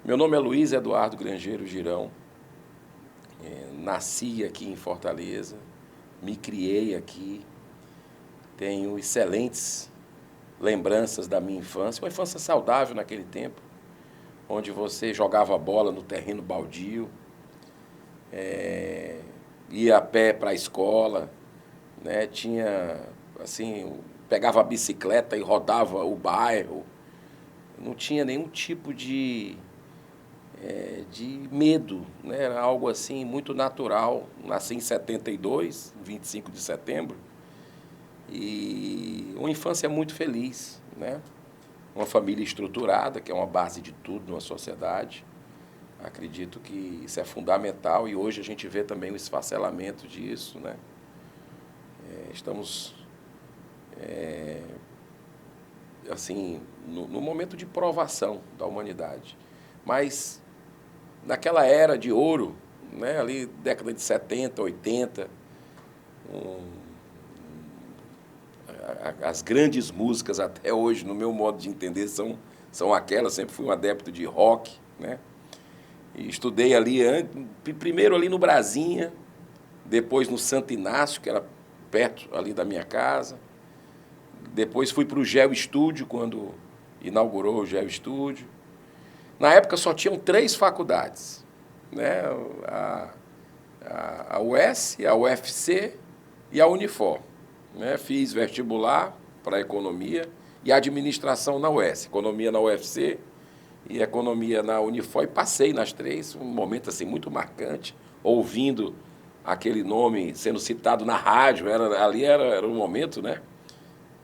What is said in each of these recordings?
Meu nome é Luiz Eduardo Grangeiro Girão. Nasci aqui em Fortaleza, me criei aqui, tenho excelentes lembranças da minha infância, uma infância saudável naquele tempo, onde você jogava bola no terreno baldio, ia a pé para a escola, né? Tinha, assim, pegava a bicicleta e rodava o bairro, não tinha nenhum tipo de medo, né? Era algo assim muito natural. Nasci em 72, 25 de setembro, e uma infância muito feliz, né? Uma família estruturada, que é uma base de tudo numa sociedade. Acredito que isso é fundamental e hoje a gente vê também o esfacelamento disso, né? Estamos, assim, no momento de provação da humanidade. Mas naquela era de ouro, né, ali década de 70, 80, as grandes músicas até hoje, no meu modo de entender, são aquelas. Sempre fui um adepto de rock, né? E estudei ali, primeiro ali no Brasinha, depois no Santo Inácio, que era perto ali da minha casa. Depois fui para o Geo Estúdio, quando inaugurou o Geo Estúdio. Na época só tinham 3 faculdades, né? A UES, a UFC e a Unifor, né? Fiz vestibular para economia e administração na UES, economia na UFC e economia na Unifor, e passei nas 3, um momento assim muito marcante, ouvindo aquele nome sendo citado na rádio, era um momento, né?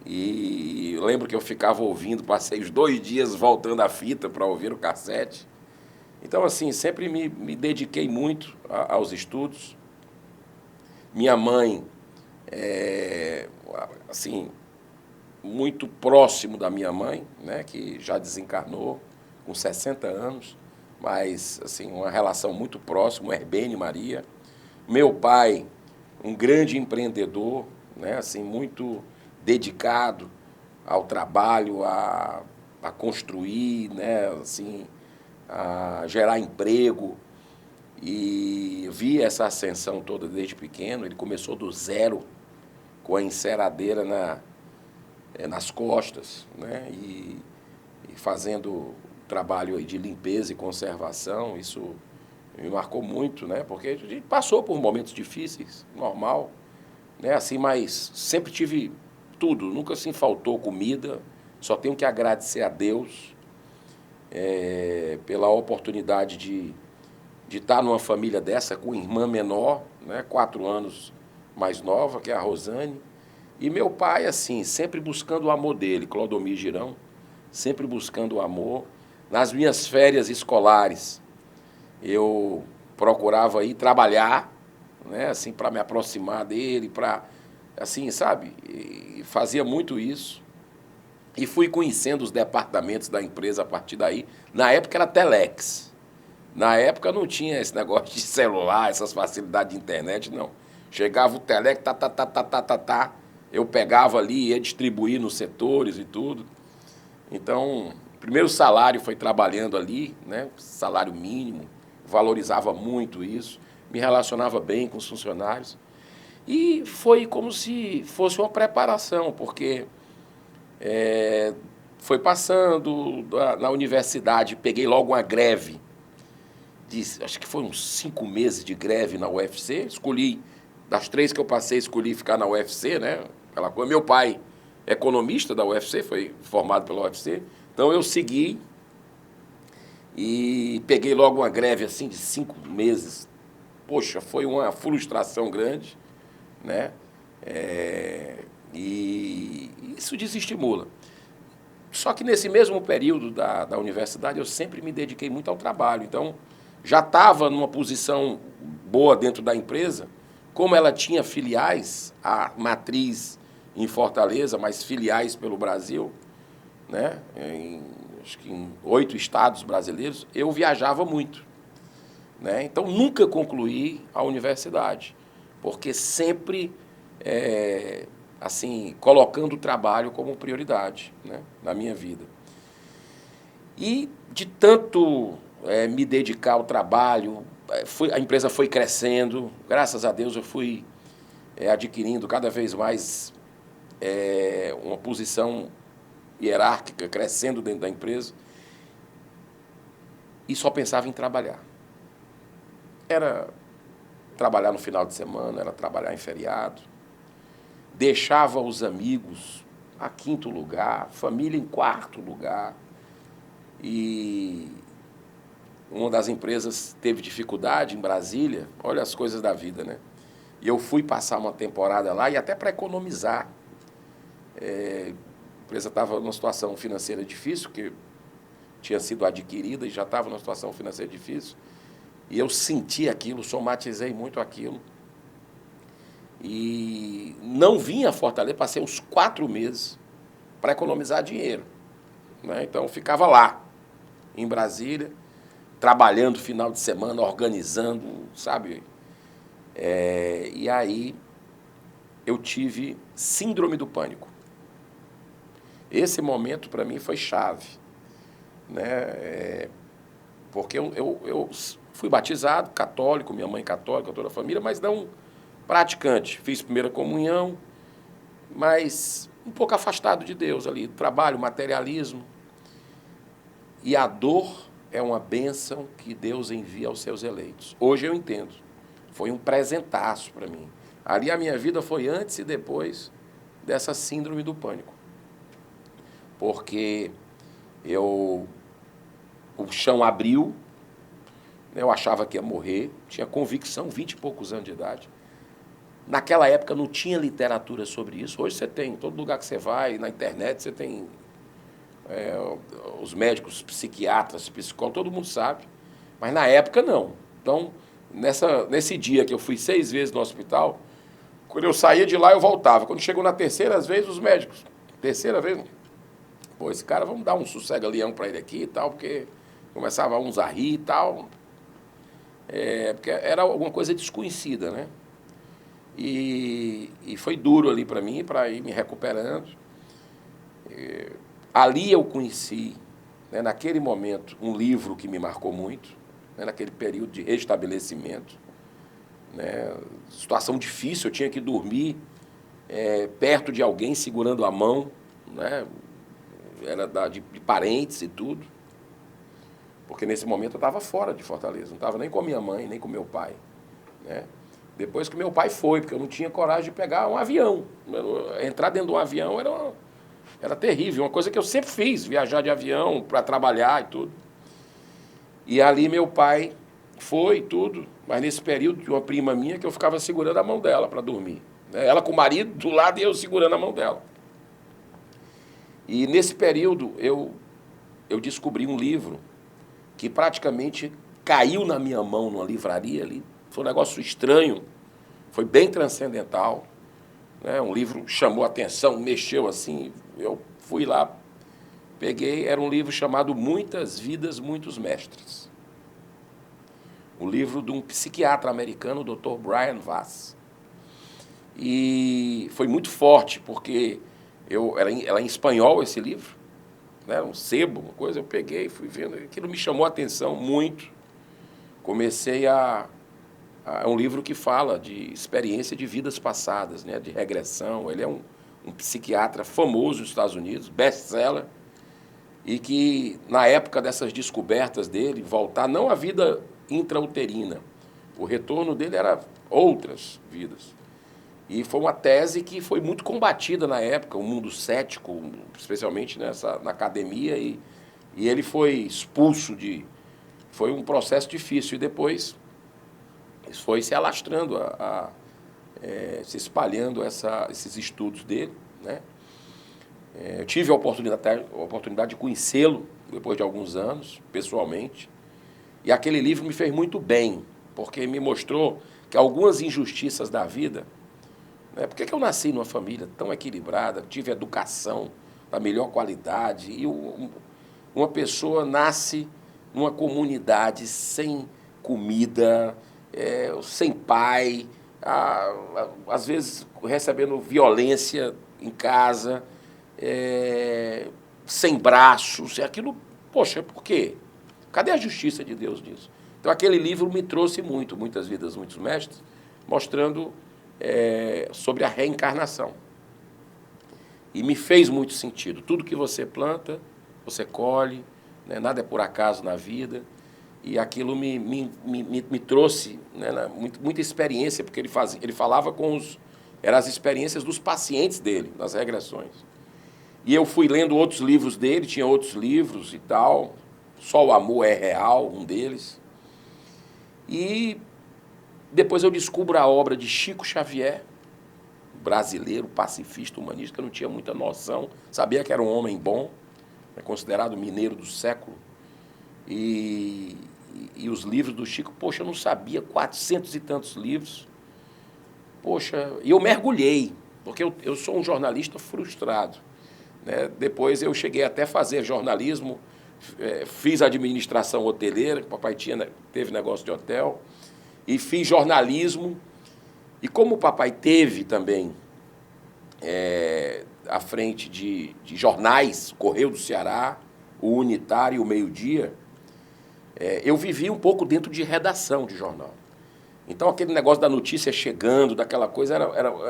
E eu lembro que eu ficava ouvindo, passei os 2 dias voltando a fita para ouvir o cassete. Então, assim, sempre me dediquei muito aos estudos. Minha mãe, assim, muito próximo da minha mãe, né, que já desencarnou com 60 anos, mas, assim, uma relação muito próxima, o Herbene Maria. Meu pai, um grande empreendedor, né, assim, muito dedicado ao trabalho, a construir, né, assim, a gerar emprego. E vi essa ascensão toda desde pequeno. Ele começou do zero, com a enceradeira nas costas, né, e fazendo trabalho aí de limpeza e conservação. Isso me marcou muito, né, porque a gente passou por momentos difíceis, normal, né, assim, mas sempre tive tudo, nunca assim faltou comida. Só tenho que agradecer a Deus pela oportunidade de estar numa família dessa, com irmã menor, né, 4 anos mais nova, que é a Rosane. E meu pai, assim, sempre buscando o amor dele, Clodomir Girão, sempre buscando o amor. Nas minhas férias escolares, eu procurava ir trabalhar, né, assim, para me aproximar dele, para, assim, sabe, e fazia muito isso. E fui conhecendo os departamentos da empresa a partir daí. Na época era Telex. Na época não tinha esse negócio de celular, essas facilidades de internet, não. Chegava o Telex, eu pegava ali, ia distribuir nos setores e tudo. Então, o primeiro salário foi trabalhando ali, né? Salário mínimo, valorizava muito isso, me relacionava bem com os funcionários. E foi como se fosse uma preparação, porque foi passando na universidade, peguei logo uma greve, acho que foi uns 5 meses de greve na UFC. Escolhi, das 3 que eu passei, escolhi ficar na UFC, né? Aquela coisa. Meu pai, economista da UFC, foi formado pela UFC. Então eu segui e peguei logo uma greve assim de 5 meses. Poxa, foi uma frustração grande, né? E isso desestimula. Só que nesse mesmo período da universidade eu sempre me dediquei muito ao trabalho. Então, já estava numa posição boa dentro da empresa. Como ela tinha filiais, a matriz em Fortaleza, mas filiais pelo Brasil, né? Acho que em 8 estados brasileiros, eu viajava muito, né? Então, nunca concluí a universidade, porque sempre assim, colocando o trabalho como prioridade, né, na minha vida. E de tanto me dedicar ao trabalho. A empresa foi crescendo, graças a Deus eu fui adquirindo cada vez mais uma posição hierárquica, crescendo dentro da empresa, e só pensava em trabalhar. Era trabalhar no final de semana, era trabalhar em feriado, deixava os amigos a quinto lugar, família em quarto lugar, e uma das empresas teve dificuldade em Brasília, olha as coisas da vida, né? E eu fui passar uma temporada lá, e até para economizar. A empresa estava numa situação financeira difícil, porque tinha sido adquirida e já estava numa situação financeira difícil. E eu senti aquilo, somatizei muito aquilo. E não vim a Fortaleza, passei uns 4 meses para economizar dinheiro, né? Então, eu ficava lá, em Brasília, trabalhando final de semana, organizando, sabe? E aí eu tive síndrome do pânico. Esse momento, para mim, foi chave, né? Porque eu fui batizado, católico, minha mãe católica, toda a família, mas não praticante. Fiz primeira comunhão, mas um pouco afastado de Deus ali. Trabalho, materialismo. E a dor é uma bênção que Deus envia aos seus eleitos. Hoje eu entendo. Foi um presentaço para mim. Ali a minha vida foi antes e depois dessa síndrome do pânico. Porque o chão abriu, eu achava que ia morrer, tinha convicção, 20 e poucos anos de idade. Naquela época não tinha literatura sobre isso. Hoje você tem, em todo lugar que você vai, na internet, você tem os médicos, psiquiatras, psicólogos, todo mundo sabe. Mas na época não. Então, nesse dia que eu fui 6 vezes no hospital, quando eu saía de lá eu voltava. Quando chegou na terceira vez, os médicos, terceira vez, pô, esse cara, vamos dar um sossega-leão para ele aqui e tal, porque começava uns a rir e tal. Porque era alguma coisa desconhecida, né? E foi duro ali para mim, para ir me recuperando. Ali eu conheci, né, naquele momento, um livro que me marcou muito, né, naquele período de restabelecimento, né, situação difícil, eu tinha que dormir perto de alguém segurando a mão, né, era de parentes e tudo, porque nesse momento eu estava fora de Fortaleza, não estava nem com a minha mãe, nem com meu pai, né. Depois que meu pai foi, porque eu não tinha coragem de pegar um avião. Entrar dentro de um avião era terrível, uma coisa que eu sempre fiz, viajar de avião para trabalhar e tudo. E ali meu pai foi e tudo, mas nesse período de uma prima minha que eu ficava segurando a mão dela para dormir, né? Ela com o marido do lado e eu segurando a mão dela. E nesse período eu descobri um livro que praticamente caiu na minha mão numa livraria ali. Foi um negócio estranho, foi bem transcendental, né? Um livro chamou a atenção, mexeu assim, eu fui lá, peguei, era um livro chamado Muitas Vidas, Muitos Mestres. O livro de um psiquiatra americano, o Dr. Brian Weiss. E foi muito forte, porque era em espanhol esse livro, né? Um sebo, uma coisa, eu peguei, fui vendo, aquilo me chamou a atenção muito. Comecei é um livro que fala de experiência de vidas passadas, né, de regressão. Ele é um psiquiatra famoso nos Estados Unidos, best-seller, e que, na época dessas descobertas dele, voltar não à vida intrauterina, o retorno dele era outras vidas. E foi uma tese que foi muito combatida na época, o mundo cético, especialmente na academia, e ele foi expulso Foi um processo difícil, e depois isso foi se alastrando, se espalhando esses estudos dele, né? Eu tive a oportunidade de conhecê-lo depois de alguns anos, pessoalmente, e aquele livro me fez muito bem, porque me mostrou que algumas injustiças da vida, né? Por que eu nasci numa família tão equilibrada, tive educação da melhor qualidade, e uma pessoa nasce numa comunidade sem comida, sem pai, às vezes recebendo violência em casa, sem braços, aquilo, poxa, por quê? Cadê a justiça de Deus nisso? Então, aquele livro me trouxe muitas vidas, muitos mestres, mostrando sobre a reencarnação. E me fez muito sentido. Tudo que você planta, você colhe, né? Nada é por acaso na vida. E aquilo me trouxe, né, muita experiência, porque ele falava eram as experiências dos pacientes dele, das regressões. E eu fui lendo outros livros dele, tinha outros livros e tal, Só o Amor é Real, um deles. E depois eu descubro a obra de Chico Xavier, brasileiro, pacifista, humanista, que eu não tinha muita noção, sabia que era um homem bom, né, considerado mineiro do século. E os livros do Chico, poxa, eu não sabia, 400 e tantos livros. Poxa, e eu mergulhei, porque eu sou um jornalista frustrado, né? Depois eu cheguei até a fazer jornalismo, fiz administração hoteleira, que o papai teve negócio de hotel, e fiz jornalismo. E como o papai teve também à frente de jornais, Correio do Ceará, o Unitário e o Meio Dia, eu vivi um pouco dentro de redação de jornal. Então, aquele negócio da notícia chegando, daquela coisa,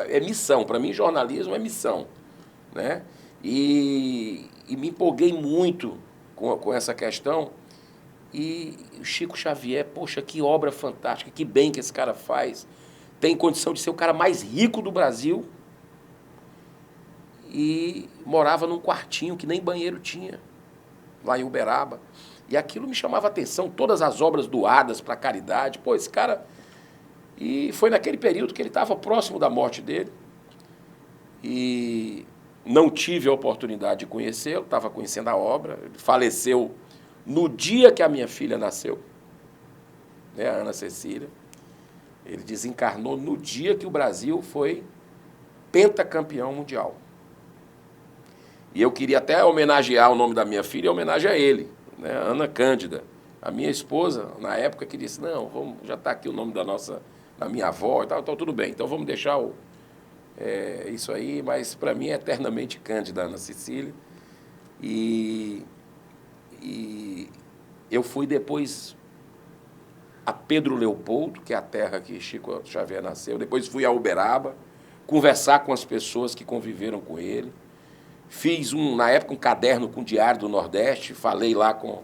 é missão. Para mim, jornalismo é missão, né? E me empolguei muito com essa questão. E o Chico Xavier, poxa, que obra fantástica, que bem que esse cara faz. Tem condição de ser o cara mais rico do Brasil e morava num quartinho que nem banheiro tinha, lá em Uberaba. E aquilo me chamava a atenção, todas as obras doadas para a caridade. Pô, esse cara... E foi naquele período que ele estava próximo da morte dele. E não tive a oportunidade de conhecê-lo, estava conhecendo a obra. Ele faleceu no dia que a minha filha nasceu, né, a Ana Cecília. Ele desencarnou no dia que o Brasil foi pentacampeão mundial. E eu queria até homenagear o nome da minha filha em homenagem a ele, né, Ana Cândida. A minha esposa, na época, que disse, não, já está aqui o nome da minha avó e tal, então tudo bem, então vamos deixar isso aí, mas para mim é eternamente Cândida, Ana Cecília. E eu fui depois a Pedro Leopoldo, que é a terra que Chico Xavier nasceu, depois fui a Uberaba, conversar com as pessoas que conviveram com ele. Fiz, na época, um caderno com o Diário do Nordeste, falei lá com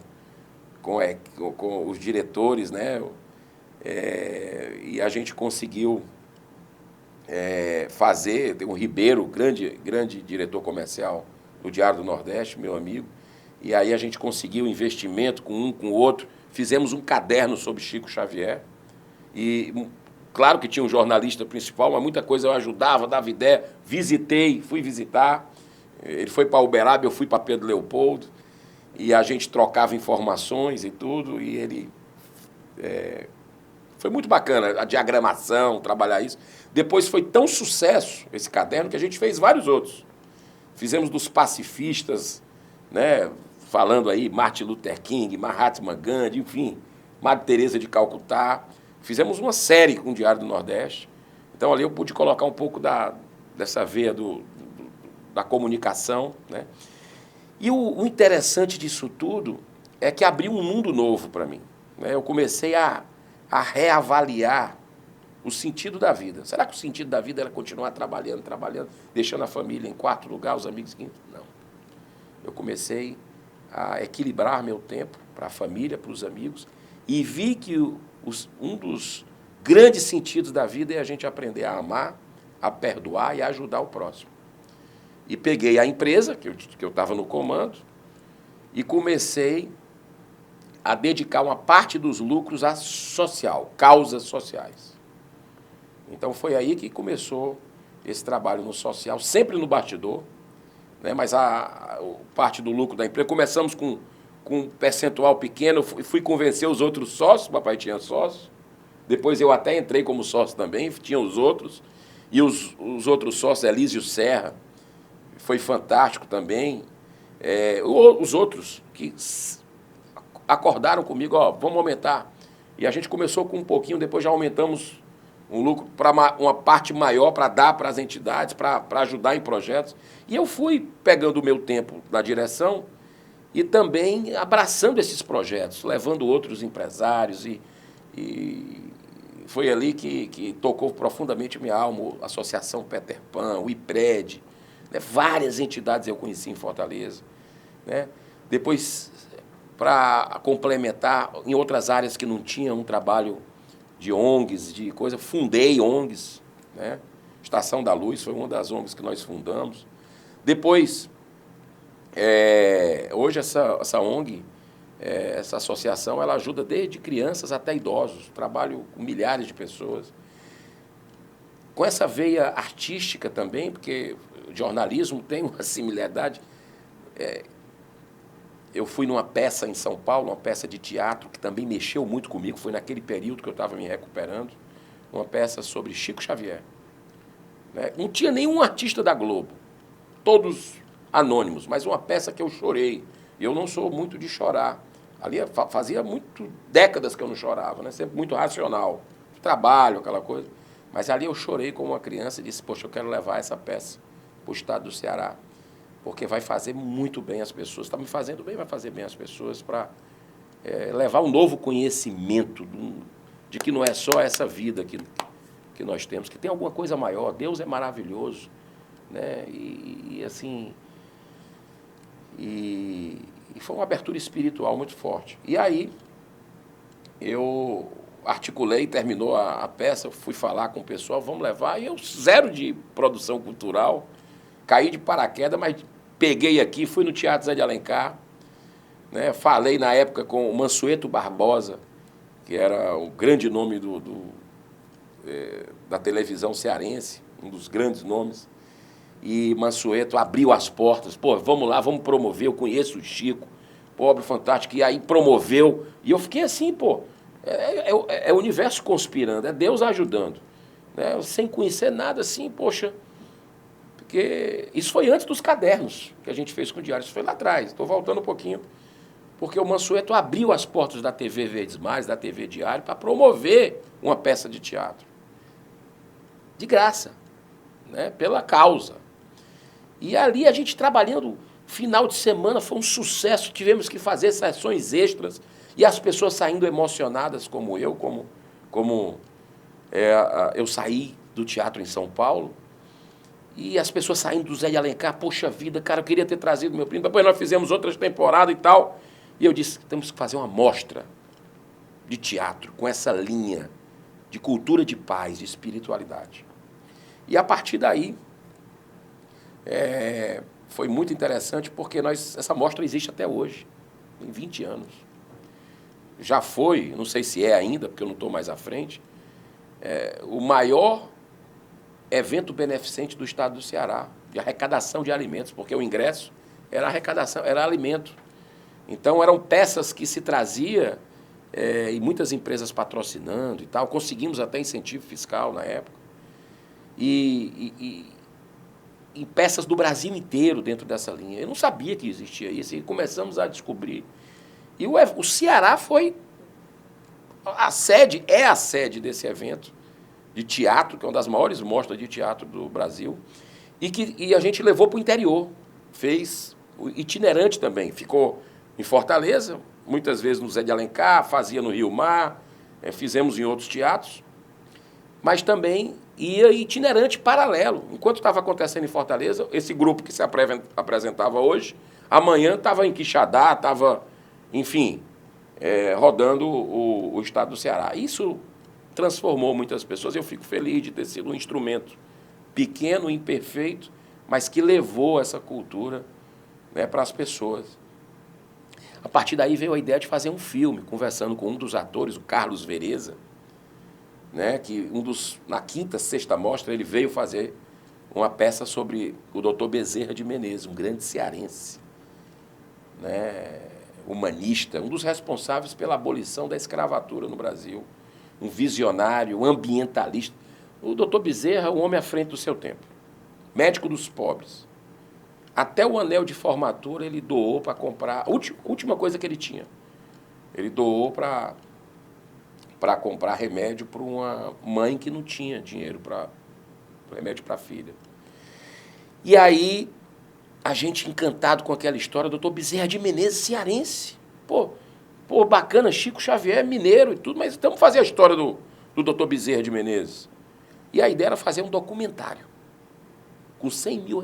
os diretores, né? E a gente conseguiu fazer, tem o Ribeiro, grande diretor comercial do Diário do Nordeste, meu amigo, e aí a gente conseguiu investimento com um, com o outro, fizemos um caderno sobre Chico Xavier, e claro que tinha um jornalista principal, mas muita coisa eu ajudava, dava ideia, fui visitar, ele foi para Uberaba, eu fui para Pedro Leopoldo, e a gente trocava informações e tudo, e ele... foi muito bacana a diagramação, trabalhar isso. Depois foi tão sucesso esse caderno que a gente fez vários outros. Fizemos dos pacifistas, né, falando aí Martin Luther King, Mahatma Gandhi, enfim, Madre Teresa de Calcutá. Fizemos uma série com o Diário do Nordeste. Então ali eu pude colocar um pouco dessa veia da comunicação, né? E o interessante disso tudo é que abriu um mundo novo para mim, né? Eu comecei a reavaliar o sentido da vida. Será que o sentido da vida era continuar trabalhando, deixando a família em quarto lugar, os amigos em quinto? Não. Eu comecei a equilibrar meu tempo para a família, para os amigos, e vi que um dos grandes sentidos da vida é a gente aprender a amar, a perdoar e a ajudar o próximo. E peguei a empresa, que eu estava no comando, e comecei a dedicar uma parte dos lucros a social, causas sociais. Então foi aí que começou esse trabalho no social, sempre no bastidor, né? Mas a parte do lucro da empresa, começamos com um percentual pequeno, eu fui convencer os outros sócios, o papai tinha sócios, depois eu até entrei como sócio também, tinha os outros, e os outros sócios, Elísio Serra, foi fantástico também, os outros que acordaram comigo, vamos aumentar. E a gente começou com um pouquinho, depois já aumentamos um lucro para uma parte maior para dar para as entidades, para ajudar em projetos. E eu fui pegando o meu tempo na direção e também abraçando esses projetos, levando outros empresários e foi ali que tocou profundamente minha alma, a Associação Peter Pan, o IPRED, né? Várias entidades eu conheci em Fortaleza, né? Depois, para complementar, em outras áreas que não tinha um trabalho de ONGs, de coisa, fundei ONGs, né? Estação da Luz foi uma das ONGs que nós fundamos. Depois, hoje essa ONG, essa associação, ela ajuda desde crianças até idosos, trabalho com milhares de pessoas. Com essa veia artística também, porque o jornalismo tem uma similaridade. Eu fui numa peça em São Paulo, uma peça de teatro, que também mexeu muito comigo, foi naquele período que eu estava me recuperando, uma peça sobre Chico Xavier. Né? Não tinha nenhum artista da Globo, todos anônimos, mas uma peça que eu chorei. Eu não sou muito de chorar. Ali fazia décadas que eu não chorava, né? Sempre muito racional. Trabalho, aquela coisa. Mas ali eu chorei como uma criança e disse, poxa, eu quero levar essa peça para o estado do Ceará, porque vai fazer muito bem as pessoas. Está me fazendo bem, vai fazer bem as pessoas para levar um novo conhecimento de que não é só essa vida que nós temos, que tem alguma coisa maior. Deus é maravilhoso, né? E assim... E foi uma abertura espiritual muito forte. E aí, eu articulei, terminou a peça, fui falar com o pessoal, vamos levar, e eu zero de produção cultural, caí de paraquedas, mas peguei aqui, fui no Teatro Zé de Alencar, né, falei na época com o Mansueto Barbosa, que era o grande nome da televisão cearense, um dos grandes nomes, e Mansueto abriu as portas, pô, vamos lá, vamos promover, eu conheço o Chico, pobre, fantástico, e aí promoveu, e eu fiquei assim, pô, é o universo conspirando, é Deus ajudando, né? Sem conhecer nada assim, poxa, porque isso foi antes dos cadernos que a gente fez com o Diário, isso foi lá atrás, estou voltando um pouquinho, porque o Mansueto abriu as portas da TV Verdes Mais, da TV Diário, para promover uma peça de teatro, de graça, né? Pela causa. E ali a gente trabalhando, final de semana foi um sucesso, tivemos que fazer sessões extras e as pessoas saindo emocionadas como eu saí do teatro em São Paulo e as pessoas saindo do Zé de Alencar, poxa vida, cara, eu queria ter trazido meu primo, depois nós fizemos outras temporadas e tal, e eu disse, temos que fazer uma mostra de teatro com essa linha de cultura de paz, de espiritualidade. E a partir daí, foi muito interessante porque essa mostra existe até hoje, em 20 anos. Já foi, não sei se é ainda, porque eu não estou mais à frente, o maior evento beneficente do estado do Ceará, de arrecadação de alimentos, porque o ingresso era arrecadação, era alimento. Então eram peças que se trazia, e muitas empresas patrocinando e tal, conseguimos até incentivo fiscal na época. E peças do Brasil inteiro dentro dessa linha. Eu não sabia que existia isso e começamos a descobrir. E o Ceará foi a sede desse evento de teatro, que é uma das maiores mostras de teatro do Brasil, e a gente levou para o interior, fez o itinerante também, ficou em Fortaleza, muitas vezes no Zé de Alencar, fazia no Rio Mar, fizemos em outros teatros, mas também ia itinerante paralelo. Enquanto estava acontecendo em Fortaleza, esse grupo que se apresentava hoje, amanhã estava em Quixadá, estava, enfim, rodando o estado do Ceará. Isso transformou muitas pessoas. Eu fico feliz de ter sido um instrumento pequeno, imperfeito, mas que levou essa cultura, né, para as pessoas. A partir daí veio a ideia de fazer um filme, conversando com um dos atores, o Carlos Vereza, né, que na quinta, sexta mostra, ele veio fazer uma peça sobre o Dr. Bezerra de Menezes, um grande cearense, né, humanista, um dos responsáveis pela abolição da escravatura no Brasil, um visionário, um ambientalista. O Dr. Bezerra, um homem à frente do seu tempo, médico dos pobres. Até o anel de formatura ele doou para comprar, a última coisa que ele tinha. Ele doou para comprar remédio para uma mãe que não tinha dinheiro para remédio para a filha. E aí a gente encantado com aquela história, doutor Bezerra de Menezes, cearense. Pô, bacana, Chico Xavier, mineiro e tudo, mas estamos fazendo a história do doutor Bezerra de Menezes. E a ideia era fazer um documentário com R$100 mil.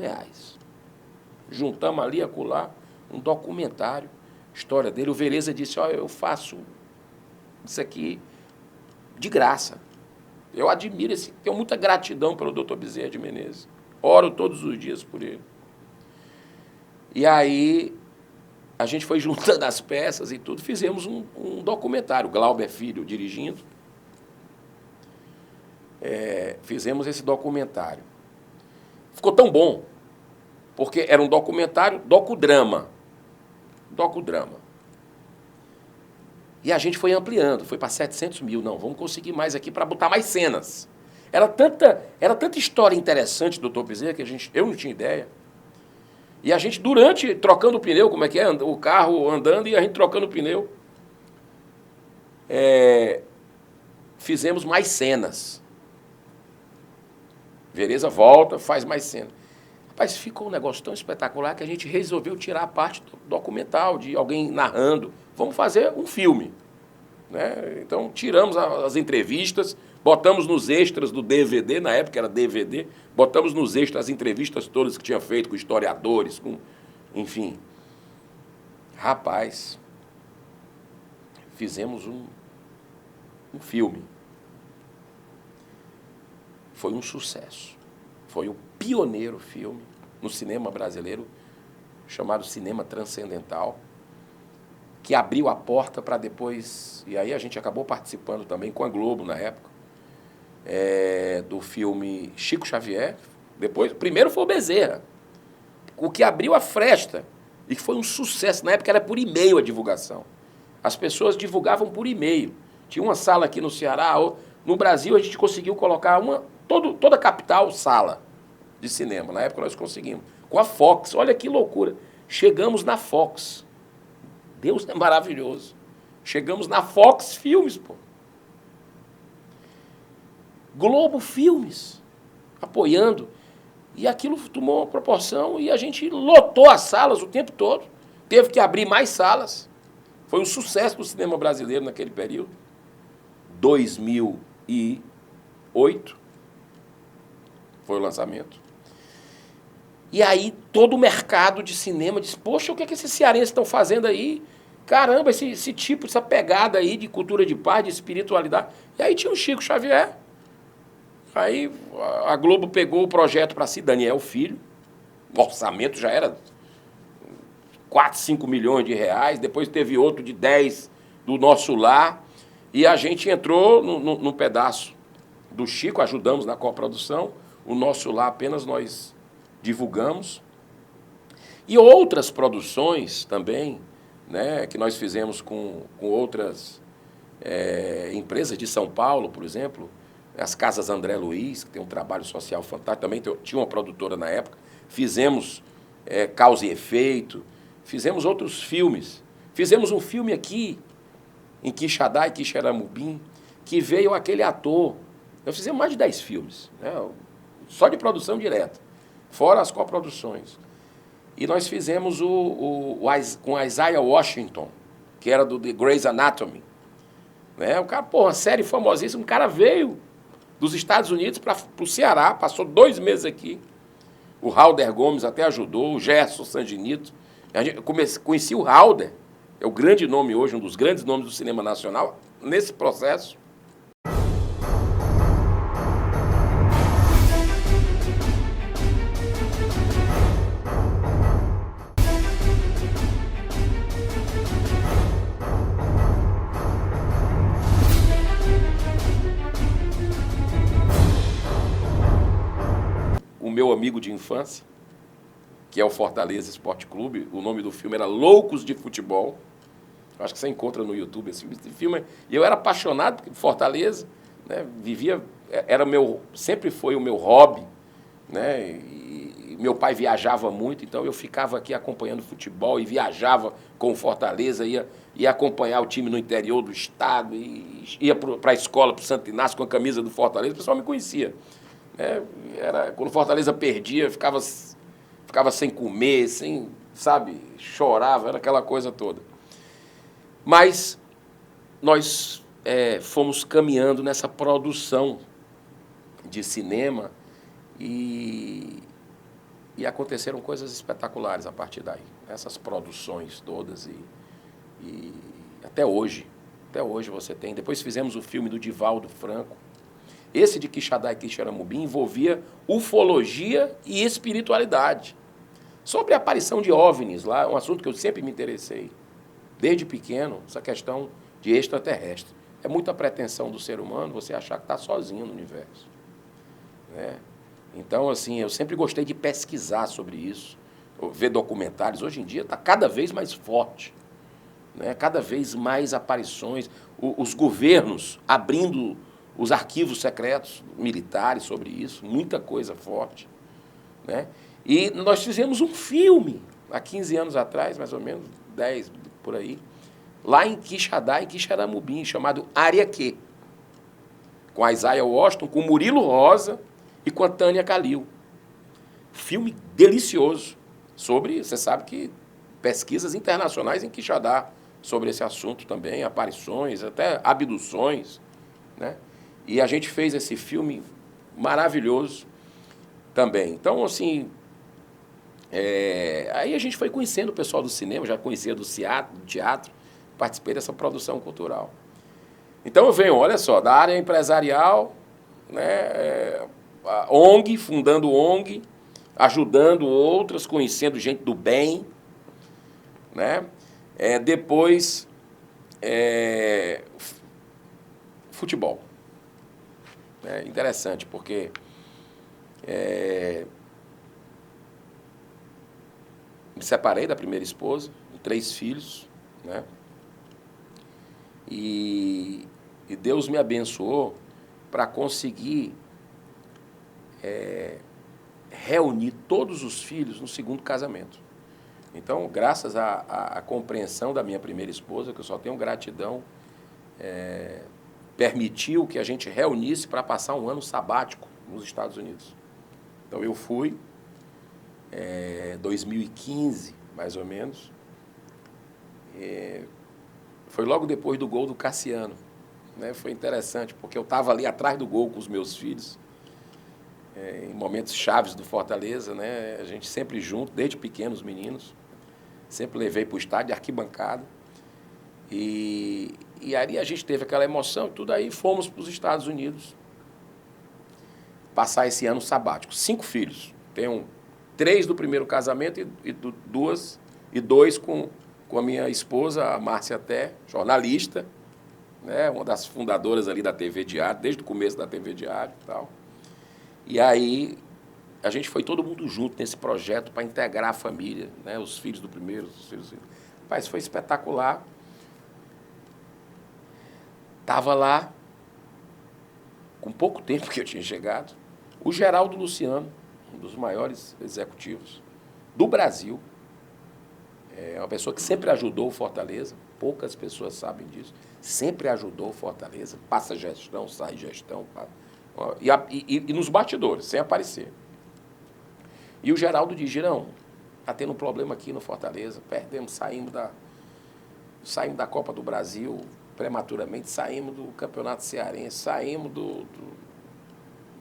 Juntamos ali, acolá, um documentário, história dele. O Vereza disse, eu faço isso aqui de graça. Eu admiro tenho muita gratidão pelo doutor Bezerra de Menezes. Oro todos os dias por ele. E aí, a gente foi juntando as peças e tudo, fizemos um documentário, Glauber Filho dirigindo. Fizemos esse documentário. Ficou tão bom, porque era um documentário, docudrama. E a gente foi ampliando, foi para 700 mil. Não, vamos conseguir mais aqui para botar mais cenas. Era tanta história interessante do Dr. Bezerra que eu não tinha ideia. E a gente, trocando o pneu, como é que é? O carro andando e a gente trocando o pneu. Fizemos mais cenas. Vereza volta, faz mais cenas. Rapaz, ficou um negócio tão espetacular que a gente resolveu tirar a parte documental, de alguém narrando. Vamos fazer um filme. Né? Então, tiramos as entrevistas, botamos nos extras do DVD, na época era DVD, botamos nos extras as entrevistas todas que tinha feito com historiadores, enfim. Rapaz, fizemos um filme. Foi um sucesso. Foi o pioneiro filme no cinema brasileiro, chamado Cinema Transcendental, que abriu a porta para depois... E aí a gente acabou participando também com a Globo, na época, do filme Chico Xavier. Depois, primeiro foi o Bezerra, o que abriu a fresta, e que foi um sucesso. Na época era por e-mail a divulgação. As pessoas divulgavam por e-mail. Tinha uma sala aqui no Ceará, no Brasil a gente conseguiu colocar toda a capital sala de cinema. Na época nós conseguimos. Com a Fox, olha que loucura. Chegamos na Fox. Deus é maravilhoso. Chegamos na Fox Filmes, pô. Globo Filmes, apoiando. E aquilo tomou uma proporção e a gente lotou as salas o tempo todo. Teve que abrir mais salas. Foi um sucesso do cinema brasileiro naquele período. 2008 foi o lançamento. E aí todo o mercado de cinema disse, poxa, o que esses cearenses estão fazendo aí? Caramba, esse tipo, essa pegada aí de cultura de paz, de espiritualidade. E aí tinha o Chico Xavier. Aí a Globo pegou o projeto para si, Daniel Filho. O orçamento já era 4, 5 milhões de reais. Depois teve outro de 10 do Nosso Lar. E a gente entrou no pedaço do Chico, ajudamos na coprodução. O Nosso Lar apenas nós divulgamos. E outras produções também, né, que nós fizemos com outras empresas de São Paulo, por exemplo, as Casas André Luiz, que tem um trabalho social fantástico, também tinha uma produtora na época, fizemos Causa e Efeito, fizemos outros filmes. Fizemos um filme aqui, em Quixadá e Quixeramobim, que veio aquele ator. Nós fizemos mais de 10 filmes, né, só de produção direta, fora as coproduções. E nós fizemos com a Isaiah Washington, que era do The Grey's Anatomy. Né? O cara, uma série famosíssima, um cara veio dos Estados Unidos para o Ceará, passou 2 meses aqui. O Halder Gomes até ajudou, o Gerson Sanginito. A gente conheci o Halder, é o grande nome hoje, um dos grandes nomes do cinema nacional, nesse processo. O meu amigo de infância, que é o Fortaleza Esporte Clube, o nome do filme era Loucos de Futebol. Acho que você encontra no YouTube esse filme. E eu era apaixonado por Fortaleza, né? Sempre foi o meu hobby, né? E meu pai viajava muito, então eu ficava aqui acompanhando futebol e viajava com o Fortaleza, ia acompanhar o time no interior do estado, ia para a escola, para o Santo Inácio com a camisa do Fortaleza, o pessoal me conhecia. Quando o Fortaleza perdia, eu ficava ficava sem comer, sem, sabe, chorava, era aquela coisa toda. Mas nós fomos caminhando nessa produção de cinema e aconteceram coisas espetaculares a partir daí. Essas produções todas e até hoje você tem. Depois fizemos o filme do Divaldo Franco. Esse de Quixadá e Quixeramobim envolvia ufologia e espiritualidade. Sobre a aparição de OVNIs lá, um assunto que eu sempre me interessei, desde pequeno, essa questão de extraterrestre. É muita pretensão do ser humano você achar que está sozinho no universo, né? Então, assim, eu sempre gostei de pesquisar sobre isso, ver documentários. Hoje em dia está cada vez mais forte, né? Cada vez mais aparições, os governos abrindo os arquivos secretos militares sobre isso, muita coisa forte, né? E nós fizemos um filme, há 15 anos atrás, mais ou menos, 10 por aí, lá em Quixadá e Quixeramobim, chamado Área Q, com a Isaiah Washington, com o Murilo Rosa e com a Tânia Kalil. Filme delicioso sobre, você sabe que pesquisas internacionais em Quixadá sobre esse assunto também, aparições, até abduções, né? E a gente fez esse filme maravilhoso também. Então, assim, aí a gente foi conhecendo o pessoal do cinema, já conhecia do teatro, participei dessa produção cultural. Então eu venho, olha só, da área empresarial, né, a ONG, fundando ONG, ajudando outras, conhecendo gente do bem, né? Depois, futebol. É interessante, porque me separei da primeira esposa, 3 filhos, né? E Deus me abençoou para conseguir reunir todos os filhos no segundo casamento. Então, graças à compreensão da minha primeira esposa, que eu só tenho gratidão, permitiu que a gente reunisse para passar um ano sabático nos Estados Unidos. Então, eu fui, 2015, mais ou menos, foi logo depois do gol do Cassiano, né? Foi interessante, porque eu estava ali atrás do gol com os meus filhos, em momentos chaves do Fortaleza, né? A gente sempre junto, desde pequenos meninos, sempre levei para o estádio, arquibancada, e aí a gente teve aquela emoção e tudo, aí fomos para os Estados Unidos passar esse ano sabático. 5 filhos, tenho 3 do primeiro casamento e 2 com a minha esposa, a Márcia Té, jornalista, né, uma das fundadoras ali da TV Diário, desde o começo da TV Diário e tal. E aí a gente foi todo mundo junto nesse projeto para integrar a família, né, os filhos do primeiro, os filhos... Rapaz, foi espetacular. Estava lá, com pouco tempo que eu tinha chegado, o Geraldo Luciano, um dos maiores executivos do Brasil, uma pessoa que sempre ajudou o Fortaleza, poucas pessoas sabem disso, sempre ajudou o Fortaleza, passa gestão, sai gestão, e nos bastidores, sem aparecer. E o Geraldo diz, Girão, está tendo um problema aqui no Fortaleza, perdemos, saímos da Copa do Brasil prematuramente, saímos do Campeonato Cearense, saímos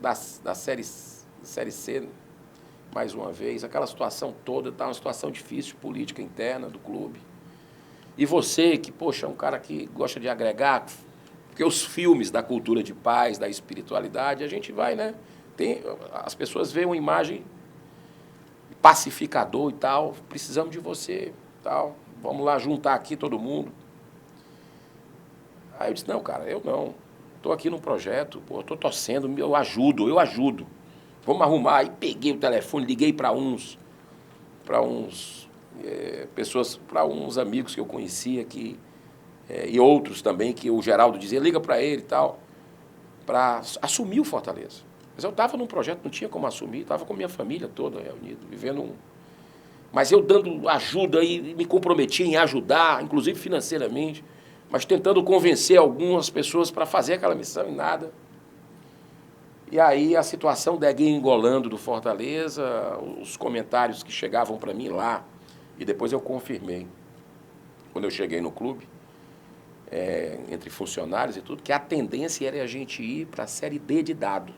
da Série C, mais uma vez, aquela situação toda, está uma situação difícil, política interna do clube. E você, que, poxa, é um cara que gosta de agregar, porque os filmes da cultura de paz, da espiritualidade, a gente vai, né? As pessoas veem uma imagem pacificador e tal, precisamos de você, tal, vamos lá juntar aqui todo mundo. Aí eu disse, não, cara, eu não, estou aqui num projeto, pô, estou torcendo, eu ajudo. Vamos arrumar. Aí peguei o telefone, liguei para uns amigos que eu conhecia e outros também, que o Geraldo dizia, liga para ele e tal, para assumir o Fortaleza. Mas eu estava num projeto, não tinha como assumir, estava com a minha família toda reunida, vivendo Mas eu dando ajuda e me comprometia em ajudar, inclusive financeiramente, mas tentando convencer algumas pessoas para fazer aquela missão e nada. E aí a situação degringolando do Fortaleza, os comentários que chegavam para mim lá, e depois eu confirmei, quando eu cheguei no clube, entre funcionários e tudo, que a tendência era a gente ir para a Série D de dado.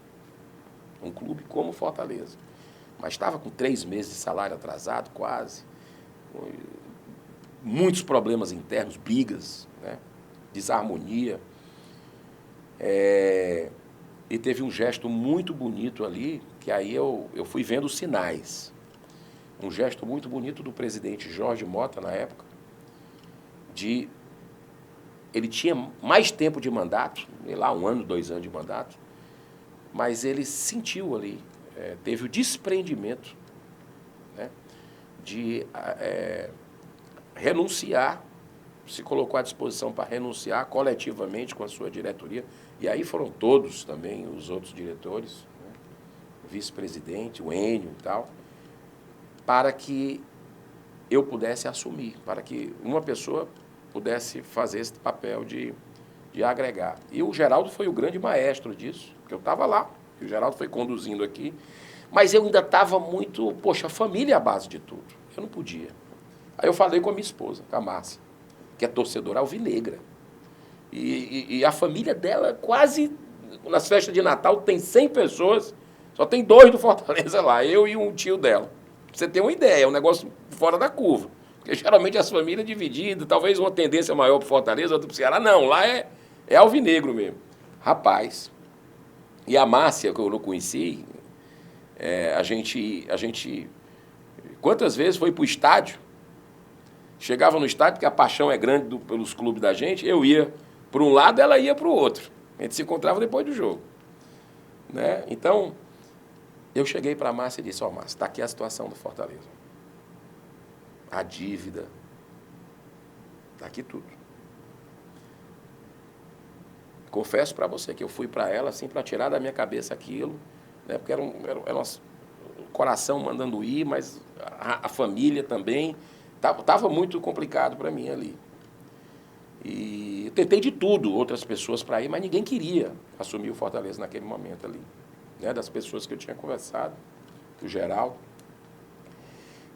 Um clube como o Fortaleza. Mas estava com 3 meses de salário atrasado, quase. Muitos problemas internos, brigas, né? Desarmonia. E teve um gesto muito bonito ali, que aí eu fui vendo os sinais. Um gesto muito bonito do presidente Jorge Mota, na época, ele tinha mais tempo de mandato, sei lá, 1 ano, 2 anos de mandato, mas ele sentiu ali, teve o desprendimento, né, de renunciar, se colocou à disposição para renunciar coletivamente com a sua diretoria, e aí foram todos também, os outros diretores, né, o vice-presidente, o Enio e tal, para que eu pudesse assumir, para que uma pessoa pudesse fazer esse papel de agregar. E o Geraldo foi o grande maestro disso, porque eu estava lá, e o Geraldo foi conduzindo aqui, mas eu ainda estava muito, poxa, a família é a base de tudo, eu não podia. Aí eu falei com a minha esposa, com a Márcia, que é torcedora alvinegra, e a família dela quase, nas festas de Natal, tem 100 pessoas, só tem 2 do Fortaleza lá, eu e um tio dela. Pra você ter uma ideia, é um negócio fora da curva. Porque geralmente as famílias divididas, talvez uma tendência maior para o Fortaleza, outra para o Ceará. Não, lá é alvinegro mesmo. Rapaz, e a Márcia, que eu não conheci, a gente quantas vezes foi para o estádio, chegava no estádio, porque a paixão é grande pelos clubes da gente, eu ia para um lado, ela ia para o outro. A gente se encontrava depois do jogo. Né? Então, eu cheguei para a Márcia e disse, Márcia, está aqui a situação do Fortaleza. A dívida, está aqui tudo. Confesso para você que eu fui para ela assim para tirar da minha cabeça aquilo, né, porque era um coração mandando ir, mas a família também estava muito complicado para mim ali. E eu tentei de tudo, outras pessoas para ir, mas ninguém queria assumir o Fortaleza naquele momento ali, né, das pessoas que eu tinha conversado, o Geraldo.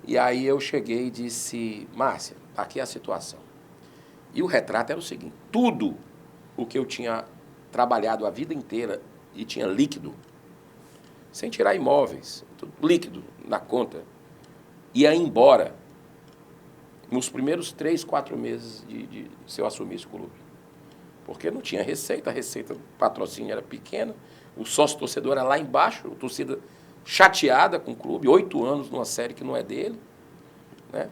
E aí eu cheguei e disse, Márcia, aqui é a situação. E o retrato era o seguinte, tudo o que eu tinha trabalhado a vida inteira e tinha líquido, sem tirar imóveis, tudo líquido na conta, ia embora nos primeiros 3, 4 meses se eu assumisse o clube. Porque não tinha receita, a receita do patrocínio era pequena, o sócio-torcedor era lá embaixo, a torcida chateada com o clube, 8 anos numa série que não é dele, né?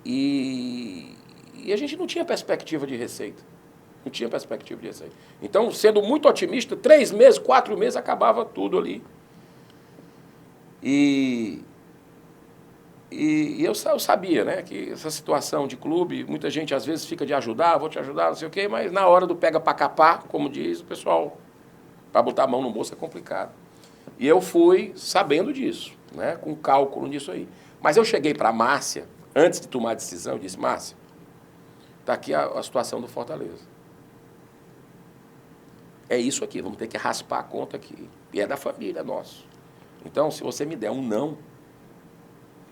E a gente não tinha perspectiva de receita. Não tinha perspectiva de receita. Então, sendo muito otimista, 3 meses, 4 meses, acabava tudo ali. E eu sabia, né, que essa situação de clube, muita gente às vezes fica de ajudar, vou te ajudar, não sei o quê, mas na hora do pega para capar, como diz o pessoal, para botar a mão no bolso é complicado. E eu fui sabendo disso, né, com cálculo nisso aí. Mas eu cheguei para a Márcia, antes de tomar a decisão, eu disse, Márcia, está aqui a situação do Fortaleza. É isso aqui, vamos ter que raspar a conta aqui. E é da família, é nosso. Então, se você me der um não,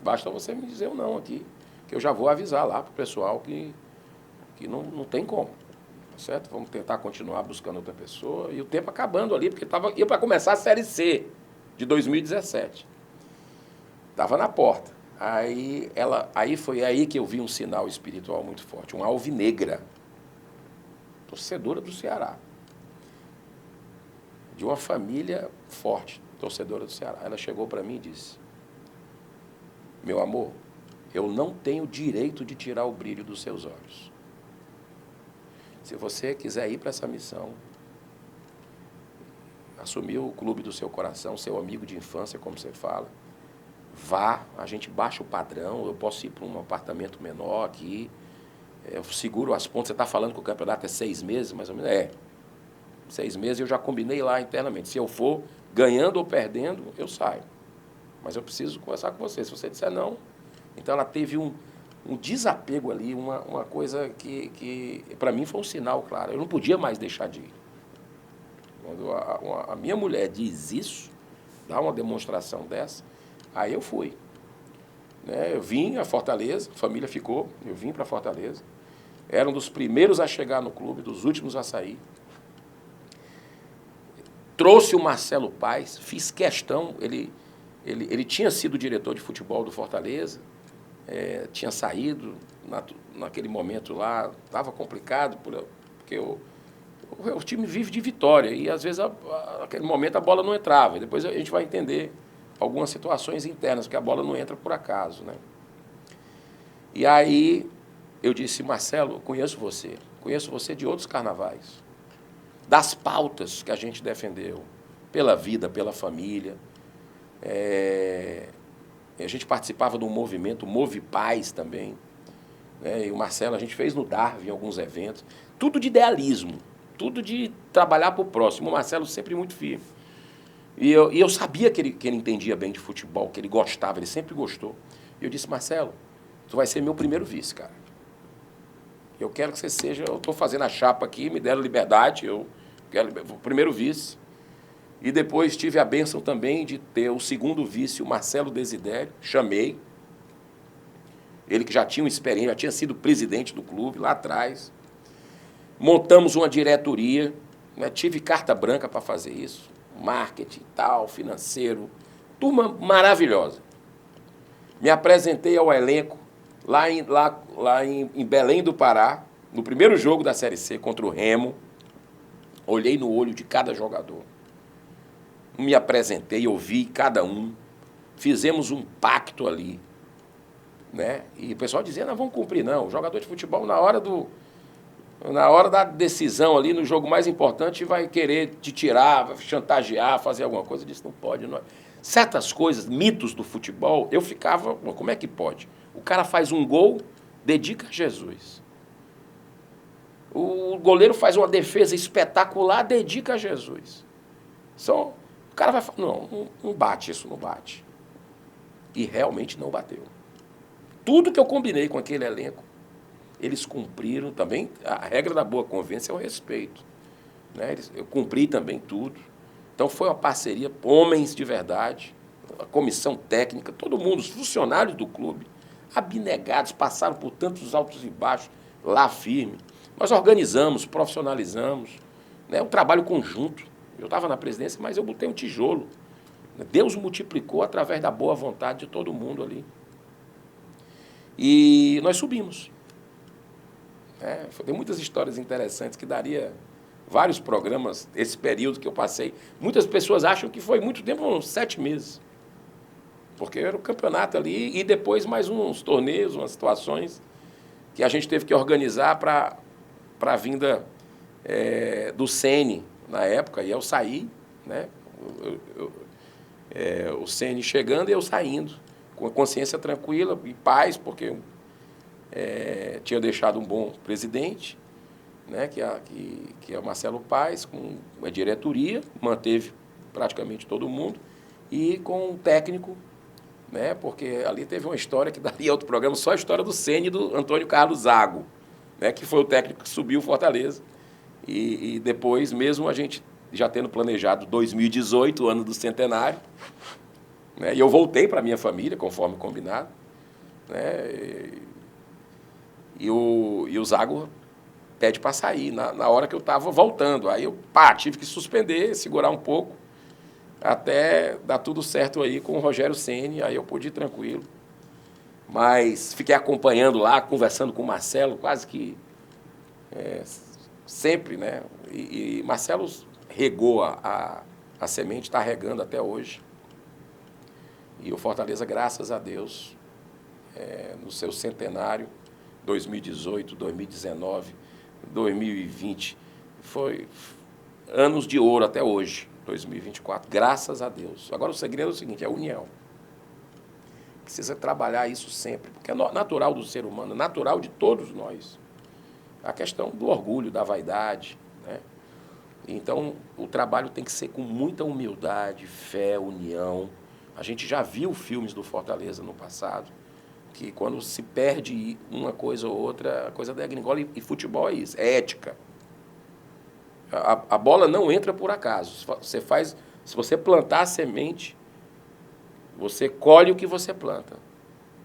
basta você me dizer um não aqui, que eu já vou avisar lá para o pessoal que não tem como. Certo? Vamos tentar continuar buscando outra pessoa. E o tempo acabando ali, porque ia para começar a Série C de 2017. Estava na porta. Aí foi aí que eu vi um sinal espiritual muito forte. Uma alvinegra, torcedora do Ceará. De uma família forte, torcedora do Ceará. Ela chegou para mim e disse, meu amor, eu não tenho direito de tirar o brilho dos seus olhos. Se você quiser ir para essa missão, assumir o clube do seu coração, seu amigo de infância, como você fala, vá, a gente baixa o padrão, eu posso ir para um apartamento menor aqui, eu seguro as pontas. Você está falando que o campeonato é 6 meses, mais ou menos? 6 meses eu já combinei lá internamente. Se eu for ganhando ou perdendo, eu saio. Mas eu preciso conversar com você. Se você disser não, então ela teve um desapego ali, uma coisa que para mim foi um sinal claro. Eu não podia mais deixar de ir. Quando a minha mulher diz isso, dá uma demonstração dessa, aí eu fui. Né? Eu vim a Fortaleza, a família ficou, eu vim para Fortaleza. Era um dos primeiros a chegar no clube, dos últimos a sair. Trouxe o Marcelo Paes, fiz questão, ele tinha sido diretor de futebol do Fortaleza, tinha saído naquele momento lá, estava complicado, porque o time vive de vitória e às vezes naquele momento a bola não entrava. E depois a gente vai entender algumas situações internas, que a bola não entra por acaso. Né? E aí eu disse, Marcelo, conheço você de outros carnavais, das pautas que a gente defendeu, pela vida, pela família. A gente participava de um movimento, Move Paz também. Né? E o Marcelo, a gente fez no Darwin alguns eventos, tudo de idealismo, tudo de trabalhar para o próximo. O Marcelo sempre muito firme. E eu sabia que ele entendia bem de futebol, que ele gostava, ele sempre gostou. E eu disse, Marcelo, tu vai ser meu primeiro vice, cara. Eu quero que você seja, eu estou fazendo a chapa aqui, me deram liberdade, eu quero o primeiro vice. E depois tive a bênção também de ter o segundo vice, o Marcelo Desidério, chamei. Ele que já tinha uma experiência, já tinha sido presidente do clube lá atrás. Montamos uma diretoria, né? Tive carta branca para fazer isso, marketing e tal, financeiro, turma maravilhosa. Me apresentei ao elenco lá em Belém do Pará, no primeiro jogo da Série C contra o Remo. Olhei no olho de cada jogador. Me apresentei, ouvi cada um. Fizemos um pacto ali. Né? E o pessoal dizia, não, vamos cumprir, não. O jogador de futebol, na hora da decisão ali, no jogo mais importante, vai querer te tirar, vai chantagear, fazer alguma coisa. Eu disse, não pode. Não. Certas coisas, mitos do futebol, eu ficava, como é que pode? O cara faz um gol, dedica a Jesus. O goleiro faz uma defesa espetacular, dedica a Jesus. O cara vai falar, não bate isso, não bate. E realmente não bateu. Tudo que eu combinei com aquele elenco, eles cumpriram também. A regra da boa convivência é o respeito. Né? Eu cumpri também tudo. Então foi uma parceria, homens de verdade, a comissão técnica, todo mundo, os funcionários do clube, abnegados, passaram por tantos altos e baixos, lá firme. Nós organizamos, profissionalizamos, né? Um trabalho conjunto. Eu estava na presidência, mas eu botei um tijolo. Deus multiplicou através da boa vontade de todo mundo ali. E nós subimos. Tem muitas histórias interessantes que daria vários programas, esse período que eu passei. Muitas pessoas acham que foi muito tempo, uns 7 meses. Porque era o campeonato ali e depois mais uns torneios, umas situações que a gente teve que organizar para a vinda do Ceni na época. E eu saí, né? O Ceni chegando e eu saindo, com a consciência tranquila e paz, porque tinha deixado um bom presidente, né, que é o Marcelo Paes, com a diretoria, manteve praticamente todo mundo, e com um técnico, né, porque ali teve uma história que daria outro programa, só a história do Ceni e do Antônio Carlos Zago, né, que foi o técnico que subiu o Fortaleza. E depois, mesmo a gente já tendo planejado 2018, o ano do centenário, né, e eu voltei para a minha família, conforme combinado, né, e o Zago pede para sair na hora que eu estava voltando. Aí eu tive que suspender, segurar um pouco, até dar tudo certo aí com o Rogério Ceni, aí eu pude ir tranquilo. Mas fiquei acompanhando lá, conversando com o Marcelo, quase que sempre, né? E Marcelo regou a semente, está regando até hoje. E o Fortaleza, graças a Deus, no seu centenário, 2018, 2019, 2020, foi anos de ouro até hoje, 2024, graças a Deus. Agora o segredo é o seguinte, é a união. Precisa trabalhar isso sempre, porque é natural do ser humano, natural de todos nós. A questão do orgulho, da vaidade, né? Então, o trabalho tem que ser com muita humildade, fé, união. A gente já viu filmes do Fortaleza no passado, que quando se perde uma coisa ou outra, a coisa degringola, e futebol é isso, é ética. A bola não entra por acaso. Você faz, se você plantar a semente, você colhe o que você planta.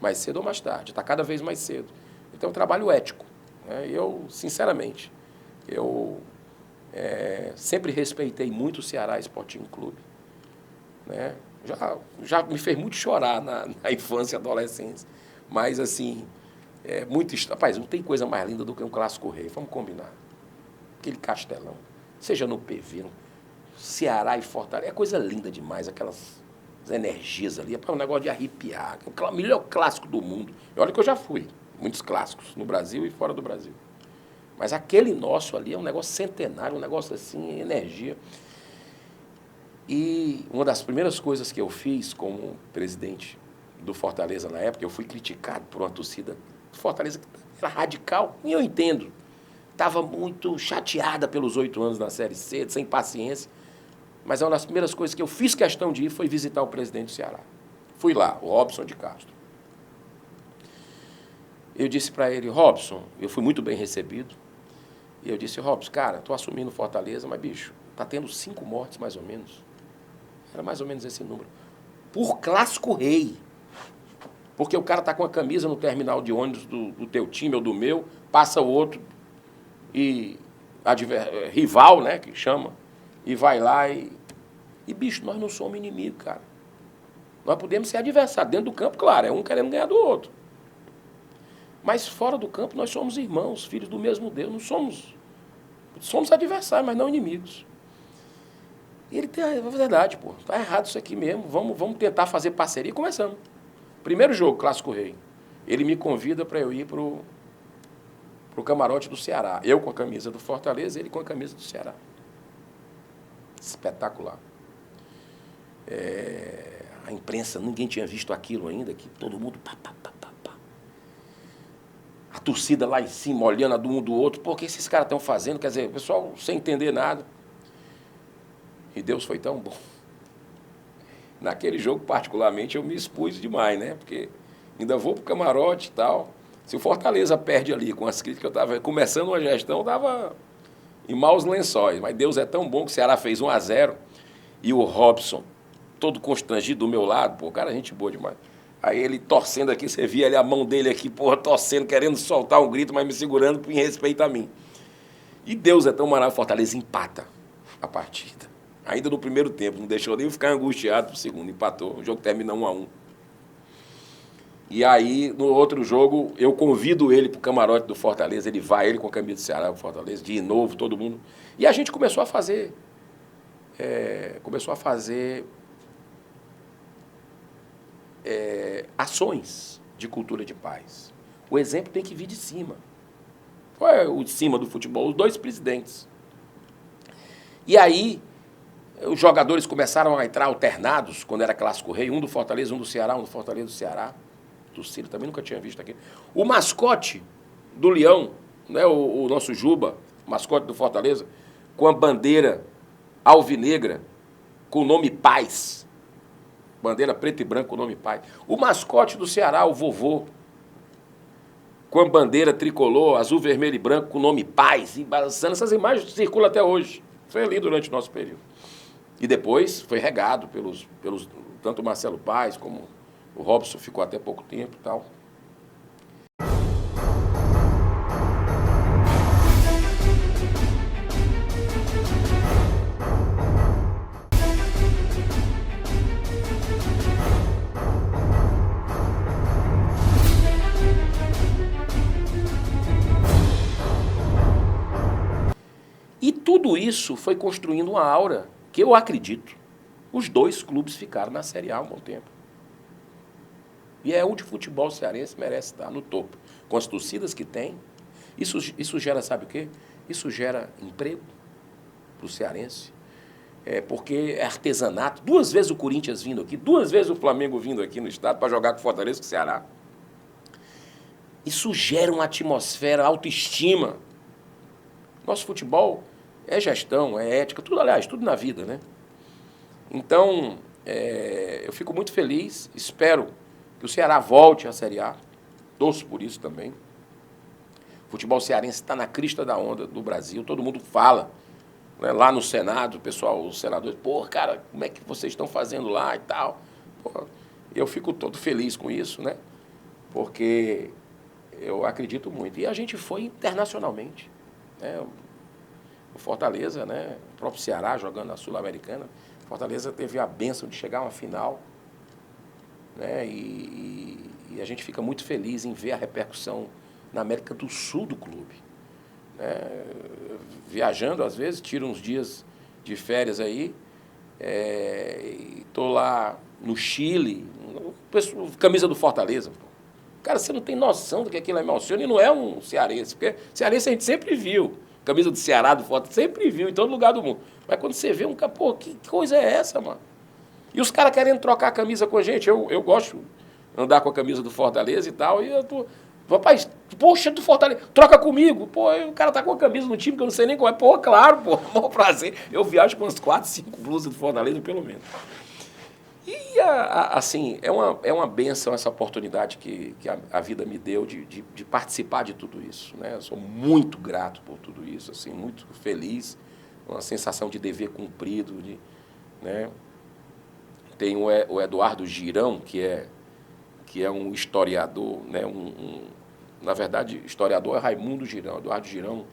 Mais cedo ou mais tarde, está cada vez mais cedo. Então é um trabalho ético. Né? Eu, sinceramente, sempre respeitei muito o Ceará Sporting Clube. Né? Já me fez muito chorar na infância e adolescência. Mas, assim, rapaz, não tem coisa mais linda do que um clássico rei. Vamos combinar. Aquele Castelão. Seja no PV, no Ceará e Fortaleza. É coisa linda demais, aquelas energias ali. É um negócio de arrepiar. É o melhor clássico do mundo. E olha que eu já fui. Muitos clássicos, no Brasil e fora do Brasil. Mas aquele nosso ali é um negócio centenário, um negócio assim, energia. E uma das primeiras coisas que eu fiz como presidente do Fortaleza na época, eu fui criticado por uma torcida do Fortaleza que era radical, e eu entendo. Estava muito chateada pelos 8 anos na Série C, sem paciência. Mas uma das primeiras coisas que eu fiz questão de ir foi visitar o presidente do Ceará. Fui lá, o Robson de Castro. Eu disse para ele, Robson, eu fui muito bem recebido. E eu disse, Robson, cara, estou assumindo Fortaleza, mas, bicho, está tendo 5 mortes, mais ou menos. Era mais ou menos esse número. Por clássico rei. Porque o cara está com a camisa no terminal de ônibus do teu time ou do meu, passa o outro e rival, né, que chama, e vai lá e, bicho, nós não somos inimigos, cara. Nós podemos ser adversários. Dentro do campo, claro, é um querendo ganhar do outro. Mas fora do campo, nós somos irmãos, filhos do mesmo Deus. Não somos adversários, mas não inimigos. E ele tem a verdade, pô. Tá errado isso aqui mesmo. Vamos tentar fazer parceria. E começamos. Primeiro jogo, Clássico Rei. Ele me convida para eu ir pro camarote do Ceará. Eu com a camisa do Fortaleza, ele com a camisa do Ceará. Espetacular. A imprensa, ninguém tinha visto aquilo ainda, que todo mundo... A torcida lá em cima, olhando a um do outro. Pô, o que esses caras estão fazendo? Quer dizer, o pessoal sem entender nada. E Deus foi tão bom. Naquele jogo, particularmente, eu me expus demais, né? Porque ainda vou pro camarote e tal. Se o Fortaleza perde ali com as críticas, eu estava começando uma gestão, eu estava em maus lençóis. Mas Deus é tão bom que o Ceará fez 1-0 e o Robson, todo constrangido do meu lado, pô, cara, gente boa demais. Aí ele torcendo aqui, você via ali a mão dele aqui, porra, torcendo, querendo soltar um grito, mas me segurando em respeito a mim. E Deus é tão maravilhoso, Fortaleza empata a partida. Ainda no primeiro tempo, não deixou nem eu ficar angustiado pro segundo, empatou, o jogo termina 1-1. E aí, no outro jogo, eu convido ele pro camarote do Fortaleza, ele vai, ele com a camisa do Ceará, pro Fortaleza, de novo, todo mundo. E a gente começou a fazer ações de cultura de paz. O exemplo tem que vir de cima. Qual é o de cima do futebol? Os 2 presidentes. E aí, os jogadores começaram a entrar alternados, quando era Clássico Rei, um do Fortaleza, um do Ceará, um do Fortaleza, do Ceará. Do Ciro também nunca tinha visto aqui. O mascote do Leão, né, o nosso Juba, mascote do Fortaleza, com a bandeira alvinegra, com o nome Paz. Bandeira preta e branca com o nome Paz. O mascote do Ceará, o Vovô, com a bandeira tricolor, azul, vermelho e branco, com o nome Paz, e balançando. Essas imagens circulam até hoje. Foi ali durante o nosso período. E depois foi regado pelos tanto o Marcelo Paz como o Robson, ficou até pouco tempo e tal. E tudo isso foi construindo uma aura que eu acredito. Os 2 clubes ficaram na Série A há um bom tempo. E é onde o futebol cearense merece estar, no topo. Com as torcidas que tem. Isso gera, sabe o quê? Isso gera emprego para o cearense. Porque é artesanato. 2 vezes o Corinthians vindo aqui, 2 vezes o Flamengo vindo aqui no estado para jogar com o Fortaleza e com o Ceará. Isso gera uma atmosfera, autoestima. Nosso futebol é gestão, é ética, tudo, aliás, tudo na vida, né? Então, eu fico muito feliz, espero que o Ceará volte à Série A, torço por isso também. O futebol cearense está na crista da onda do Brasil, todo mundo fala né, lá no Senado, o pessoal, os senadores, pô, cara, como é que vocês estão fazendo lá e tal? Pô, eu fico todo feliz com isso, né? Porque eu acredito muito. E a gente foi internacionalmente, né? O Fortaleza, né? O próprio Ceará jogando na Sul-Americana. Fortaleza teve a bênção de chegar a uma final, né? E a gente fica muito feliz em ver a repercussão na América do Sul do clube, né? Viajando, às vezes, tiro uns dias de férias aí, estou lá no Chile, camisa do Fortaleza. Cara, você não tem noção do que aquilo emociona, e não é um cearense, porque cearense a gente sempre viu, camisa do Ceará, do Fortaleza, sempre viu em todo lugar do mundo. Mas quando você vê um cara, pô, que coisa é essa, mano? E os caras querendo trocar a camisa com a gente, eu gosto de andar com a camisa do Fortaleza e tal, e eu tô, rapaz, poxa, do Fortaleza, troca comigo. Pô, o cara tá com a camisa no time que eu não sei nem qual é. Pô, claro, pô, maior prazer. Eu viajo com umas 4, 5 blusas do Fortaleza, pelo menos. E, assim, é uma bênção essa oportunidade que a vida me deu de participar de tudo isso, né? Eu sou muito grato por tudo isso, assim, muito feliz, uma sensação de dever cumprido, né? Tem o Eduardo Girão, que é um historiador, né? Na verdade, historiador é Raimundo Girão. Eduardo Girão,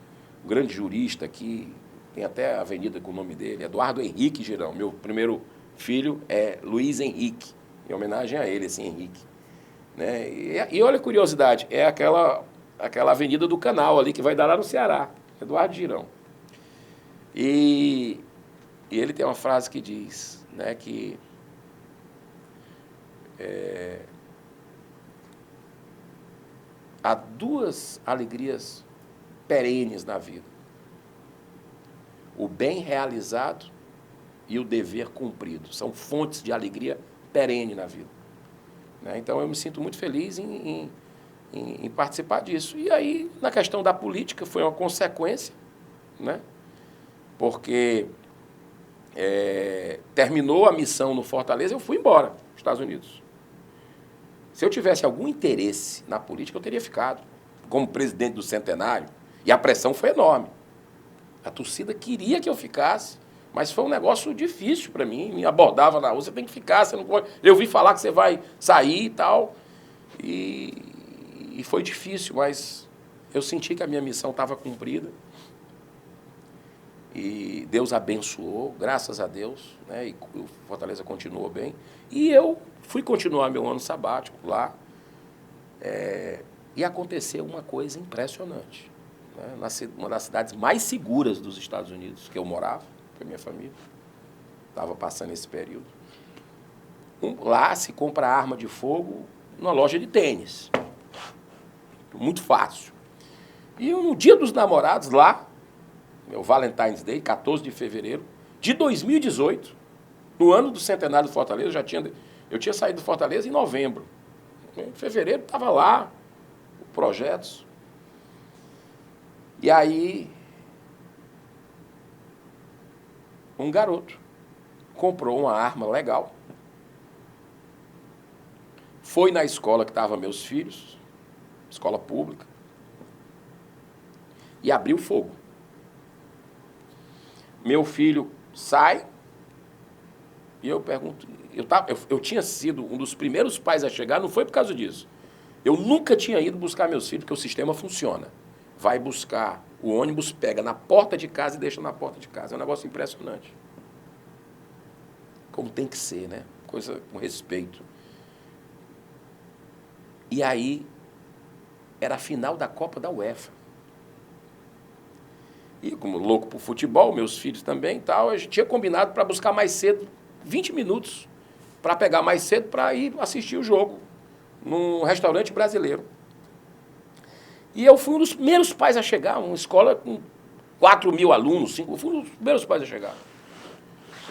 um grande jurista aqui, tem até a avenida com o nome dele, Eduardo Henrique Girão. Meu primeiro filho é Luiz Henrique, em homenagem a ele, assim, Henrique. Né? E olha a curiosidade, é aquela avenida do Canal ali, que vai dar lá no Ceará, Eduardo Girão. E ele tem uma frase que diz, né, que há duas alegrias perenes na vida: o bem realizado e o dever cumprido. São fontes de alegria perene na vida, né? Então, eu me sinto muito feliz em participar disso. E aí, na questão da política, foi uma consequência, né? Porque terminou a missão no Fortaleza, eu fui embora para os Estados Unidos. Se eu tivesse algum interesse na política, eu teria ficado como presidente do Centenário, e a pressão foi enorme. A torcida queria que eu ficasse, mas foi um negócio difícil para mim. Me abordava na rua, você tem que ficar, você não pode. Eu ouvi falar que você vai sair e tal. E foi difícil, mas eu senti que a minha missão estava cumprida. E Deus abençoou, graças a Deus, né? E o Fortaleza continuou bem. E eu fui continuar meu ano sabático lá. E aconteceu uma coisa impressionante, né? Uma das cidades mais seguras dos Estados Unidos, que eu morava, com a minha família, estava passando esse período. Lá se compra arma de fogo numa loja de tênis. Muito fácil. E eu, no dia dos namorados, lá, meu Valentine's Day, 14 de fevereiro de 2018, no ano do centenário do Fortaleza, eu tinha saído do Fortaleza em novembro. Em fevereiro estava lá, projetos. E aí, um garoto comprou uma arma legal, foi na escola que estavam meus filhos, escola pública, e abriu fogo. Meu filho sai, e eu pergunto, eu tinha sido um dos primeiros pais a chegar, não foi por causa disso. Eu nunca tinha ido buscar meus filhos, porque o sistema funciona. Vai buscar, o ônibus pega na porta de casa e deixa na porta de casa. É um negócio impressionante. Como tem que ser, né? Coisa com respeito. E aí, era a final da Copa da UEFA. E como louco por futebol, meus filhos também e tal, a gente tinha combinado para buscar mais cedo, 20 minutos, para pegar mais cedo para ir assistir o jogo num restaurante brasileiro. E eu fui um dos primeiros pais a chegar, uma escola com 4.000 alunos, eu fui um dos primeiros pais a chegar.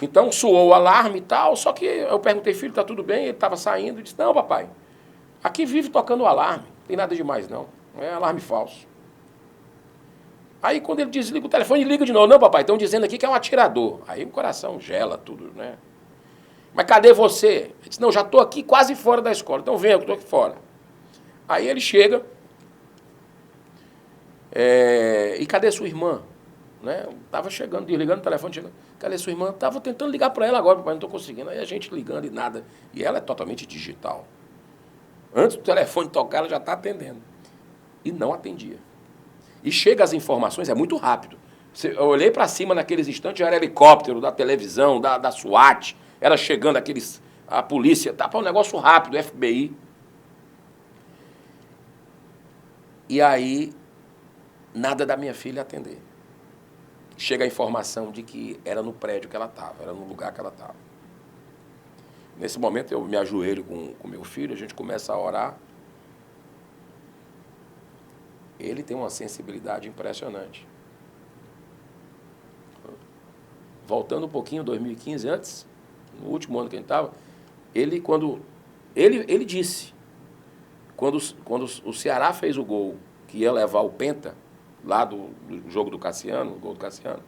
Então, soou o alarme e tal, só que eu perguntei, filho, está tudo bem? Ele estava saindo e disse, não, papai, aqui vive tocando o alarme, não tem nada demais não, é alarme falso. Aí, quando ele desliga o telefone, ele liga de novo. Não, papai, estão dizendo aqui que é um atirador. Aí o coração gela tudo, né? Mas cadê você? Ele disse, não, já estou aqui quase fora da escola. Então venha, eu estou aqui fora. Aí ele chega. E cadê sua irmã? né? Tava chegando, desligando o telefone, chegando. Cadê sua irmã? Tava tentando ligar para ela agora, papai, não estou conseguindo. Aí a gente ligando e nada. E ela é totalmente digital. Antes do telefone tocar, ela já está atendendo. E não atendia. E chega as informações, é muito rápido. Eu olhei para cima naqueles instantes, já era helicóptero da televisão, da SWAT, era chegando a polícia, tá um negócio rápido, FBI. E aí, nada da minha filha atender. Chega a informação de que era no prédio que ela estava, era no lugar que ela estava. Nesse momento eu me ajoelho com meu filho, a gente começa a orar. Ele tem uma sensibilidade impressionante. Voltando um pouquinho, 2015, antes, no último ano que a gente estava, ele disse, quando o Ceará fez o gol, que ia levar o Penta, lá do jogo do Cassiano, o gol do Cassiano,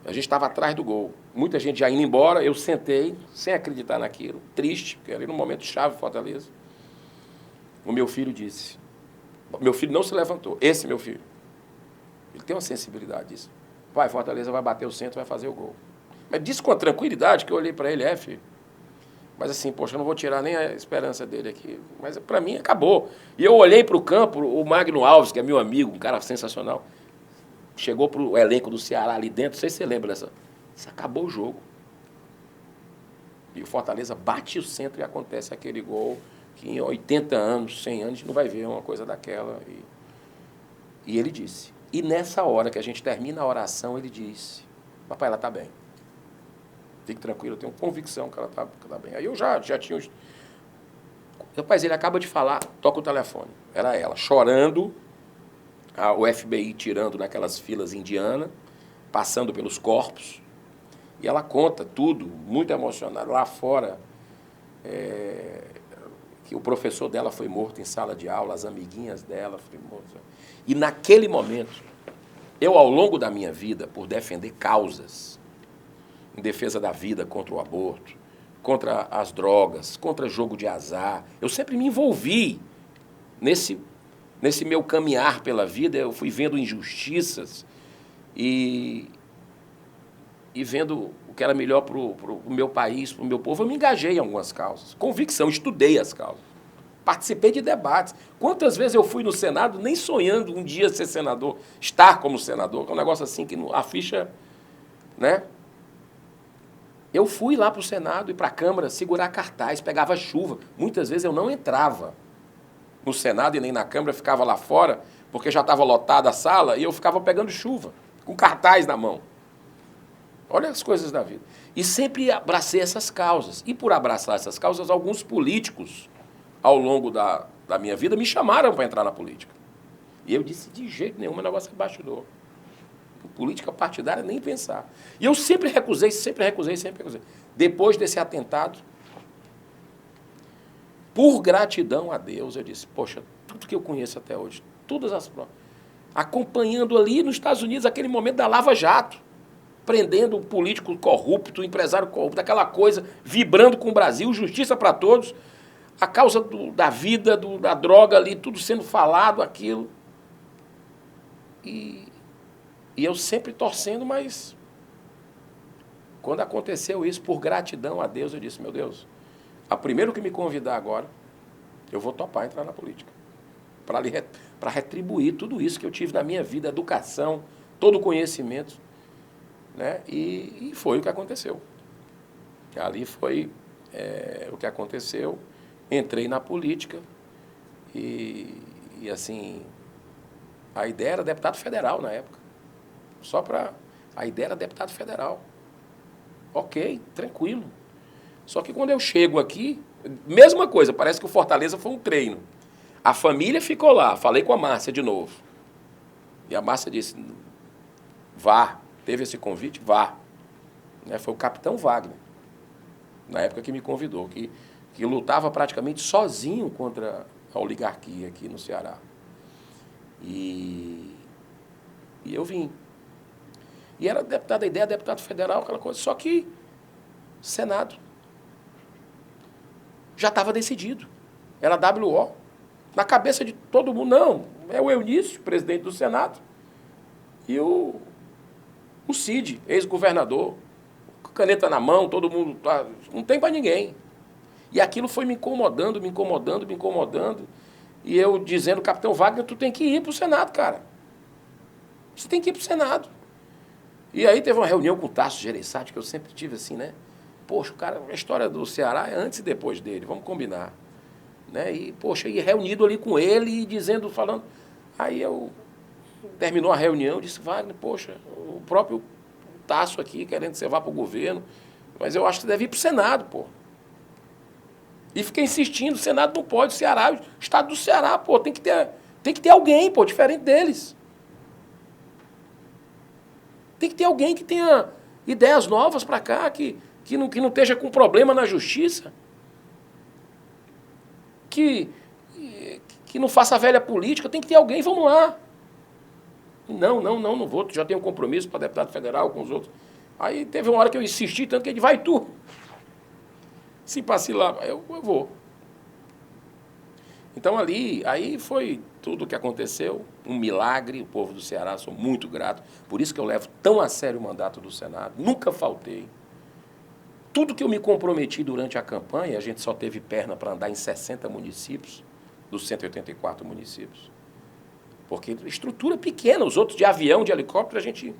a gente estava atrás do gol. Muita gente já indo embora, eu sentei, sem acreditar naquilo, triste, porque ali no momento chave Fortaleza. O meu filho disse, meu filho não se levantou, esse meu filho, ele tem uma sensibilidade disso. Pai, Fortaleza vai bater o centro, vai fazer o gol. Mas disse com a tranquilidade que eu olhei para ele, filho. Mas assim, poxa, eu não vou tirar nem a esperança dele aqui. Mas para mim acabou. E eu olhei para o campo, o Magno Alves, que é meu amigo, um cara sensacional, chegou para o elenco do Ceará ali dentro, não sei se você lembra dessa. Isso acabou o jogo. E o Fortaleza bate o centro e acontece aquele gol que em 80 anos, 100 anos, a gente não vai ver uma coisa daquela. E ele disse. E nessa hora que a gente termina a oração, ele disse, papai, ela está bem. Fique tranquilo, eu tenho convicção que ela está bem. Aí eu já tinha... Rapaz, ele acaba de falar, toca o telefone. Era ela, chorando, o FBI tirando naquelas filas indianas, passando pelos corpos. E ela conta tudo, muito emocionada. Lá fora, que o professor dela foi morto em sala de aula, as amiguinhas dela foram mortas. E naquele momento, eu, ao longo da minha vida, por defender causas, em defesa da vida, contra o aborto, contra as drogas, contra jogo de azar, eu sempre me envolvi nesse meu caminhar pela vida. Eu fui vendo injustiças e vendo o que era melhor para o meu país, para o meu povo. Eu me engajei em algumas causas, convicção, estudei as causas, participei de debates. Quantas vezes eu fui no Senado nem sonhando um dia ser senador, estar como senador, que é um negócio assim que a ficha, né? Eu fui lá para o Senado e para a Câmara segurar cartaz, pegava chuva. Muitas vezes eu não entrava no Senado e nem na Câmara, ficava lá fora, porque já estava lotada a sala, e eu ficava pegando chuva, com cartaz na mão. Olha as coisas da vida. E sempre abracei essas causas. E por abraçar essas causas, alguns políticos, ao longo da minha vida, me chamaram para entrar na política. E eu disse, de jeito nenhum, meu negócio é bastidor. Política partidária, nem pensar. E eu sempre recusei. Depois desse atentado, por gratidão a Deus, eu disse, poxa, tudo que eu conheço até hoje, todas as provas, acompanhando ali nos Estados Unidos aquele momento da Lava Jato, prendendo o político corrupto, o empresário corrupto, aquela coisa, vibrando com o Brasil, justiça para todos, a causa da vida, da droga ali, tudo sendo falado, aquilo. E eu sempre torcendo, mas quando aconteceu isso, por gratidão a Deus, eu disse, meu Deus, a primeiro que me convidar agora, eu vou topar entrar na política. Para retribuir tudo isso que eu tive na minha vida, educação, todo o conhecimento. Né? E foi o que aconteceu. Ali foi o que aconteceu. Entrei na política e assim, a ideia era deputado federal na época. A ideia era deputado federal. Ok, tranquilo. Só que quando eu chego aqui, mesma coisa, parece que o Fortaleza foi um treino. A família ficou lá, falei com a Márcia de novo. E a Márcia disse, vá, teve esse convite, vá. Foi o capitão Wagner, na época que me convidou, que lutava praticamente sozinho contra a oligarquia aqui no Ceará. E eu vim. E era deputado, a ideia era deputado federal, aquela coisa. Só que Senado já estava decidido. Era WO. Na cabeça de todo mundo, não. É o Eunício, presidente do Senado, e o Um Cid, ex-governador, caneta na mão, todo mundo, não tem para ninguém. E aquilo foi me incomodando, me incomodando, me incomodando. E eu dizendo, capitão Wagner, tu tem que ir para o Senado, cara. Você tem que ir para o Senado. E aí teve uma reunião com o Tasso Gereissati, que eu sempre tive assim, né? Poxa, o cara, a história do Ceará é antes e depois dele, vamos combinar. Né? E, poxa, e reunido ali com ele e dizendo, falando. Aí eu, terminou a reunião, disse, Wagner, poxa, o próprio Tasso aqui querendo que você vá para o governo, mas eu acho que você deve ir para o Senado, pô. E fiquei insistindo, o Senado não pode, o Ceará, o estado do Ceará, pô, tem que ter alguém, pô, diferente deles. Tem que ter alguém que tenha ideias novas para cá, que não esteja com problema na justiça, que não faça velha política, tem que ter alguém, vamos lá. Não vou, tu já tem um compromisso para deputado federal com os outros. Aí teve uma hora que eu insisti tanto que ele disse, vai tu. Se vacilar, eu vou. Então aí foi tudo o que aconteceu, um milagre, o povo do Ceará, sou muito grato, por isso que eu levo tão a sério o mandato do Senado, nunca faltei. Tudo que eu me comprometi durante a campanha, a gente só teve perna para andar em 60 municípios, dos 184 municípios. Porque estrutura pequena, os outros de avião, de helicóptero,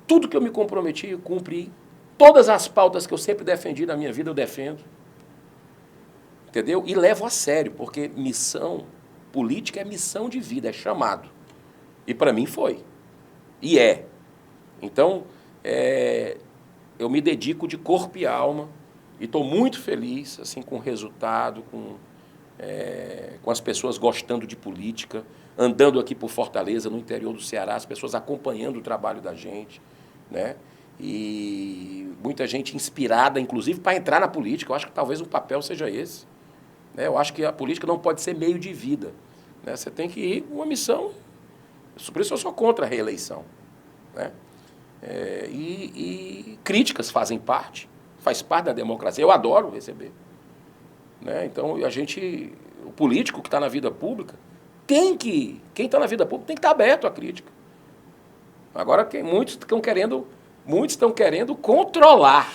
tudo que eu me comprometi, eu cumpri. Todas as pautas que eu sempre defendi na minha vida, eu defendo. Entendeu? E levo a sério, porque missão política é missão de vida, é chamado. E para mim foi. E é. Então, eu me dedico de corpo e alma e estou muito feliz assim, com o resultado, com as pessoas gostando de política, andando aqui por Fortaleza, no interior do Ceará, as pessoas acompanhando o trabalho da gente, né? E muita gente inspirada, inclusive, para entrar na política. Eu acho que talvez o papel seja esse. Né? Eu acho que a política não pode ser meio de vida. Né? Você tem que ir com uma missão. Por isso eu sou contra a reeleição. Né? E críticas fazem parte, faz parte da democracia. Eu adoro receber. Né? Então, o político que está na vida pública, quem está na vida pública tem que estar aberto à crítica. Agora, muitos estão querendo controlar.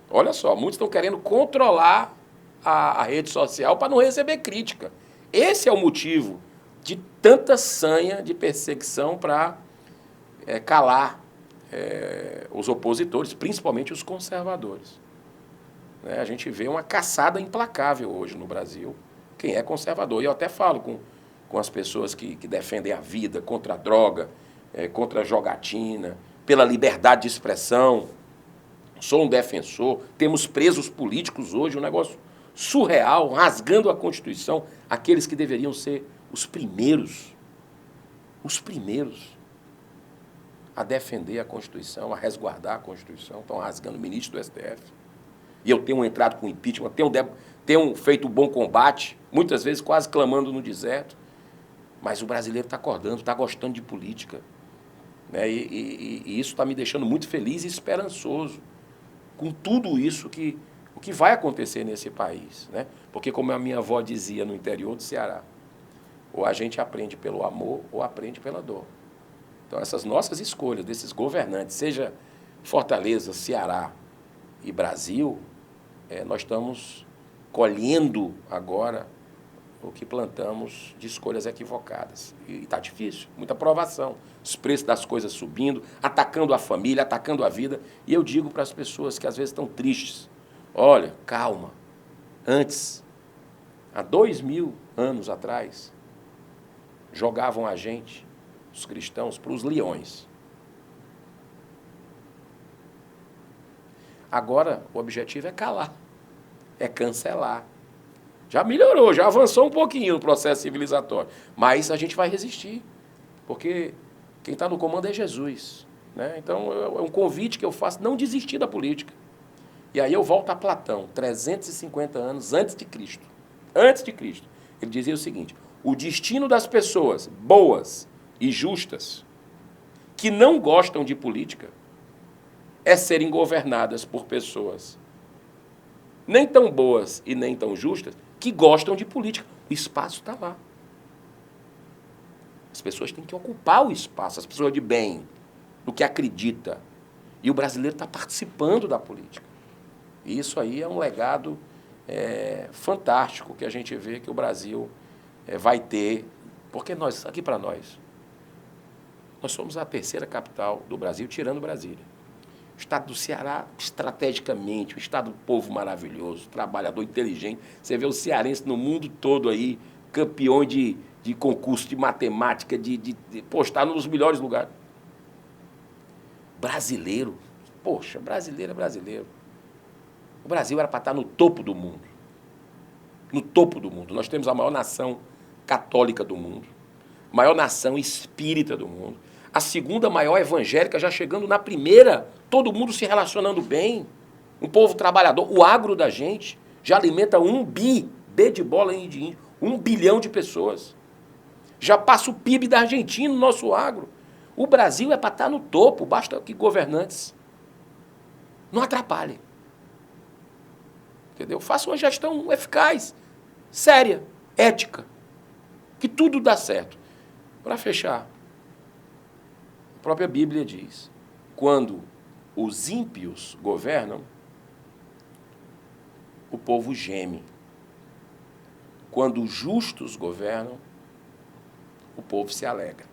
Olha só, muitos estão querendo controlar a rede social para não receber crítica. Esse é o motivo de tanta sanha de perseguição para calar os opositores, principalmente os conservadores. Né? A gente vê uma caçada implacável hoje no Brasil, quem é conservador. E eu até falo com as pessoas que defendem a vida, contra a droga, contra a jogatina, pela liberdade de expressão. Sou um defensor. Temos presos políticos hoje, um negócio surreal, rasgando a Constituição, aqueles que deveriam ser os primeiros a defender a Constituição, a resguardar a Constituição, estão rasgando o ministro do STF. E eu tenho entrado com impeachment, tenho feito um bom combate, muitas vezes quase clamando no deserto, mas o brasileiro está acordando, está gostando de política. Né? E isso está me deixando muito feliz e esperançoso com tudo isso o que vai acontecer nesse país. Né? Porque, como a minha avó dizia no interior do Ceará, ou a gente aprende pelo amor ou aprende pela dor. Então, essas nossas escolhas, desses governantes, seja Fortaleza, Ceará e Brasil, nós estamos colhendo agora o que plantamos de escolhas equivocadas. E está difícil, muita provação. Os preços das coisas subindo, atacando a família, atacando a vida. E eu digo para as pessoas que às vezes estão tristes, olha, calma. Antes, há 2000 anos atrás, jogavam a gente, os cristãos, para os leões. Agora, o objetivo é calar, é cancelar. Já melhorou, já avançou um pouquinho o processo civilizatório. Mas a gente vai resistir, porque quem está no comando é Jesus. Né? Então, é um convite que eu faço, não desistir da política. E aí eu volto a Platão, 350 anos antes de Cristo. Antes de Cristo. Ele dizia o seguinte, o destino das pessoas boas e justas, que não gostam de política, é serem governadas por pessoas nem tão boas e nem tão justas, que gostam de política. O espaço está lá. As pessoas têm que ocupar o espaço, as pessoas de bem. no que acredita. E o brasileiro está participando da política. E isso aí é um legado fantástico que a gente vê que o Brasil vai ter. Porque nós, aqui para nós somos a terceira capital do Brasil, tirando Brasília. O estado do Ceará, estrategicamente, o estado do povo maravilhoso, trabalhador, inteligente. Você vê o cearense no mundo todo aí, campeão de concurso de matemática, está nos melhores lugares. Brasileiro, poxa, brasileiro é brasileiro. O Brasil era para estar no topo do mundo. No topo do mundo. Nós temos a maior nação católica do mundo, maior nação espírita do mundo, a segunda maior evangélica, já chegando na primeira, todo mundo se relacionando bem, um povo trabalhador. O agro da gente já alimenta 1 B de bola de índio, 1 bilhão de pessoas. Já passa o PIB da Argentina no nosso agro. O Brasil é para estar no topo, basta que governantes não atrapalhem. Entendeu? Faça uma gestão eficaz, séria, ética, que tudo dá certo. Para fechar, a própria Bíblia diz, quando os ímpios governam, o povo geme. Quando os justos governam, o povo se alegra.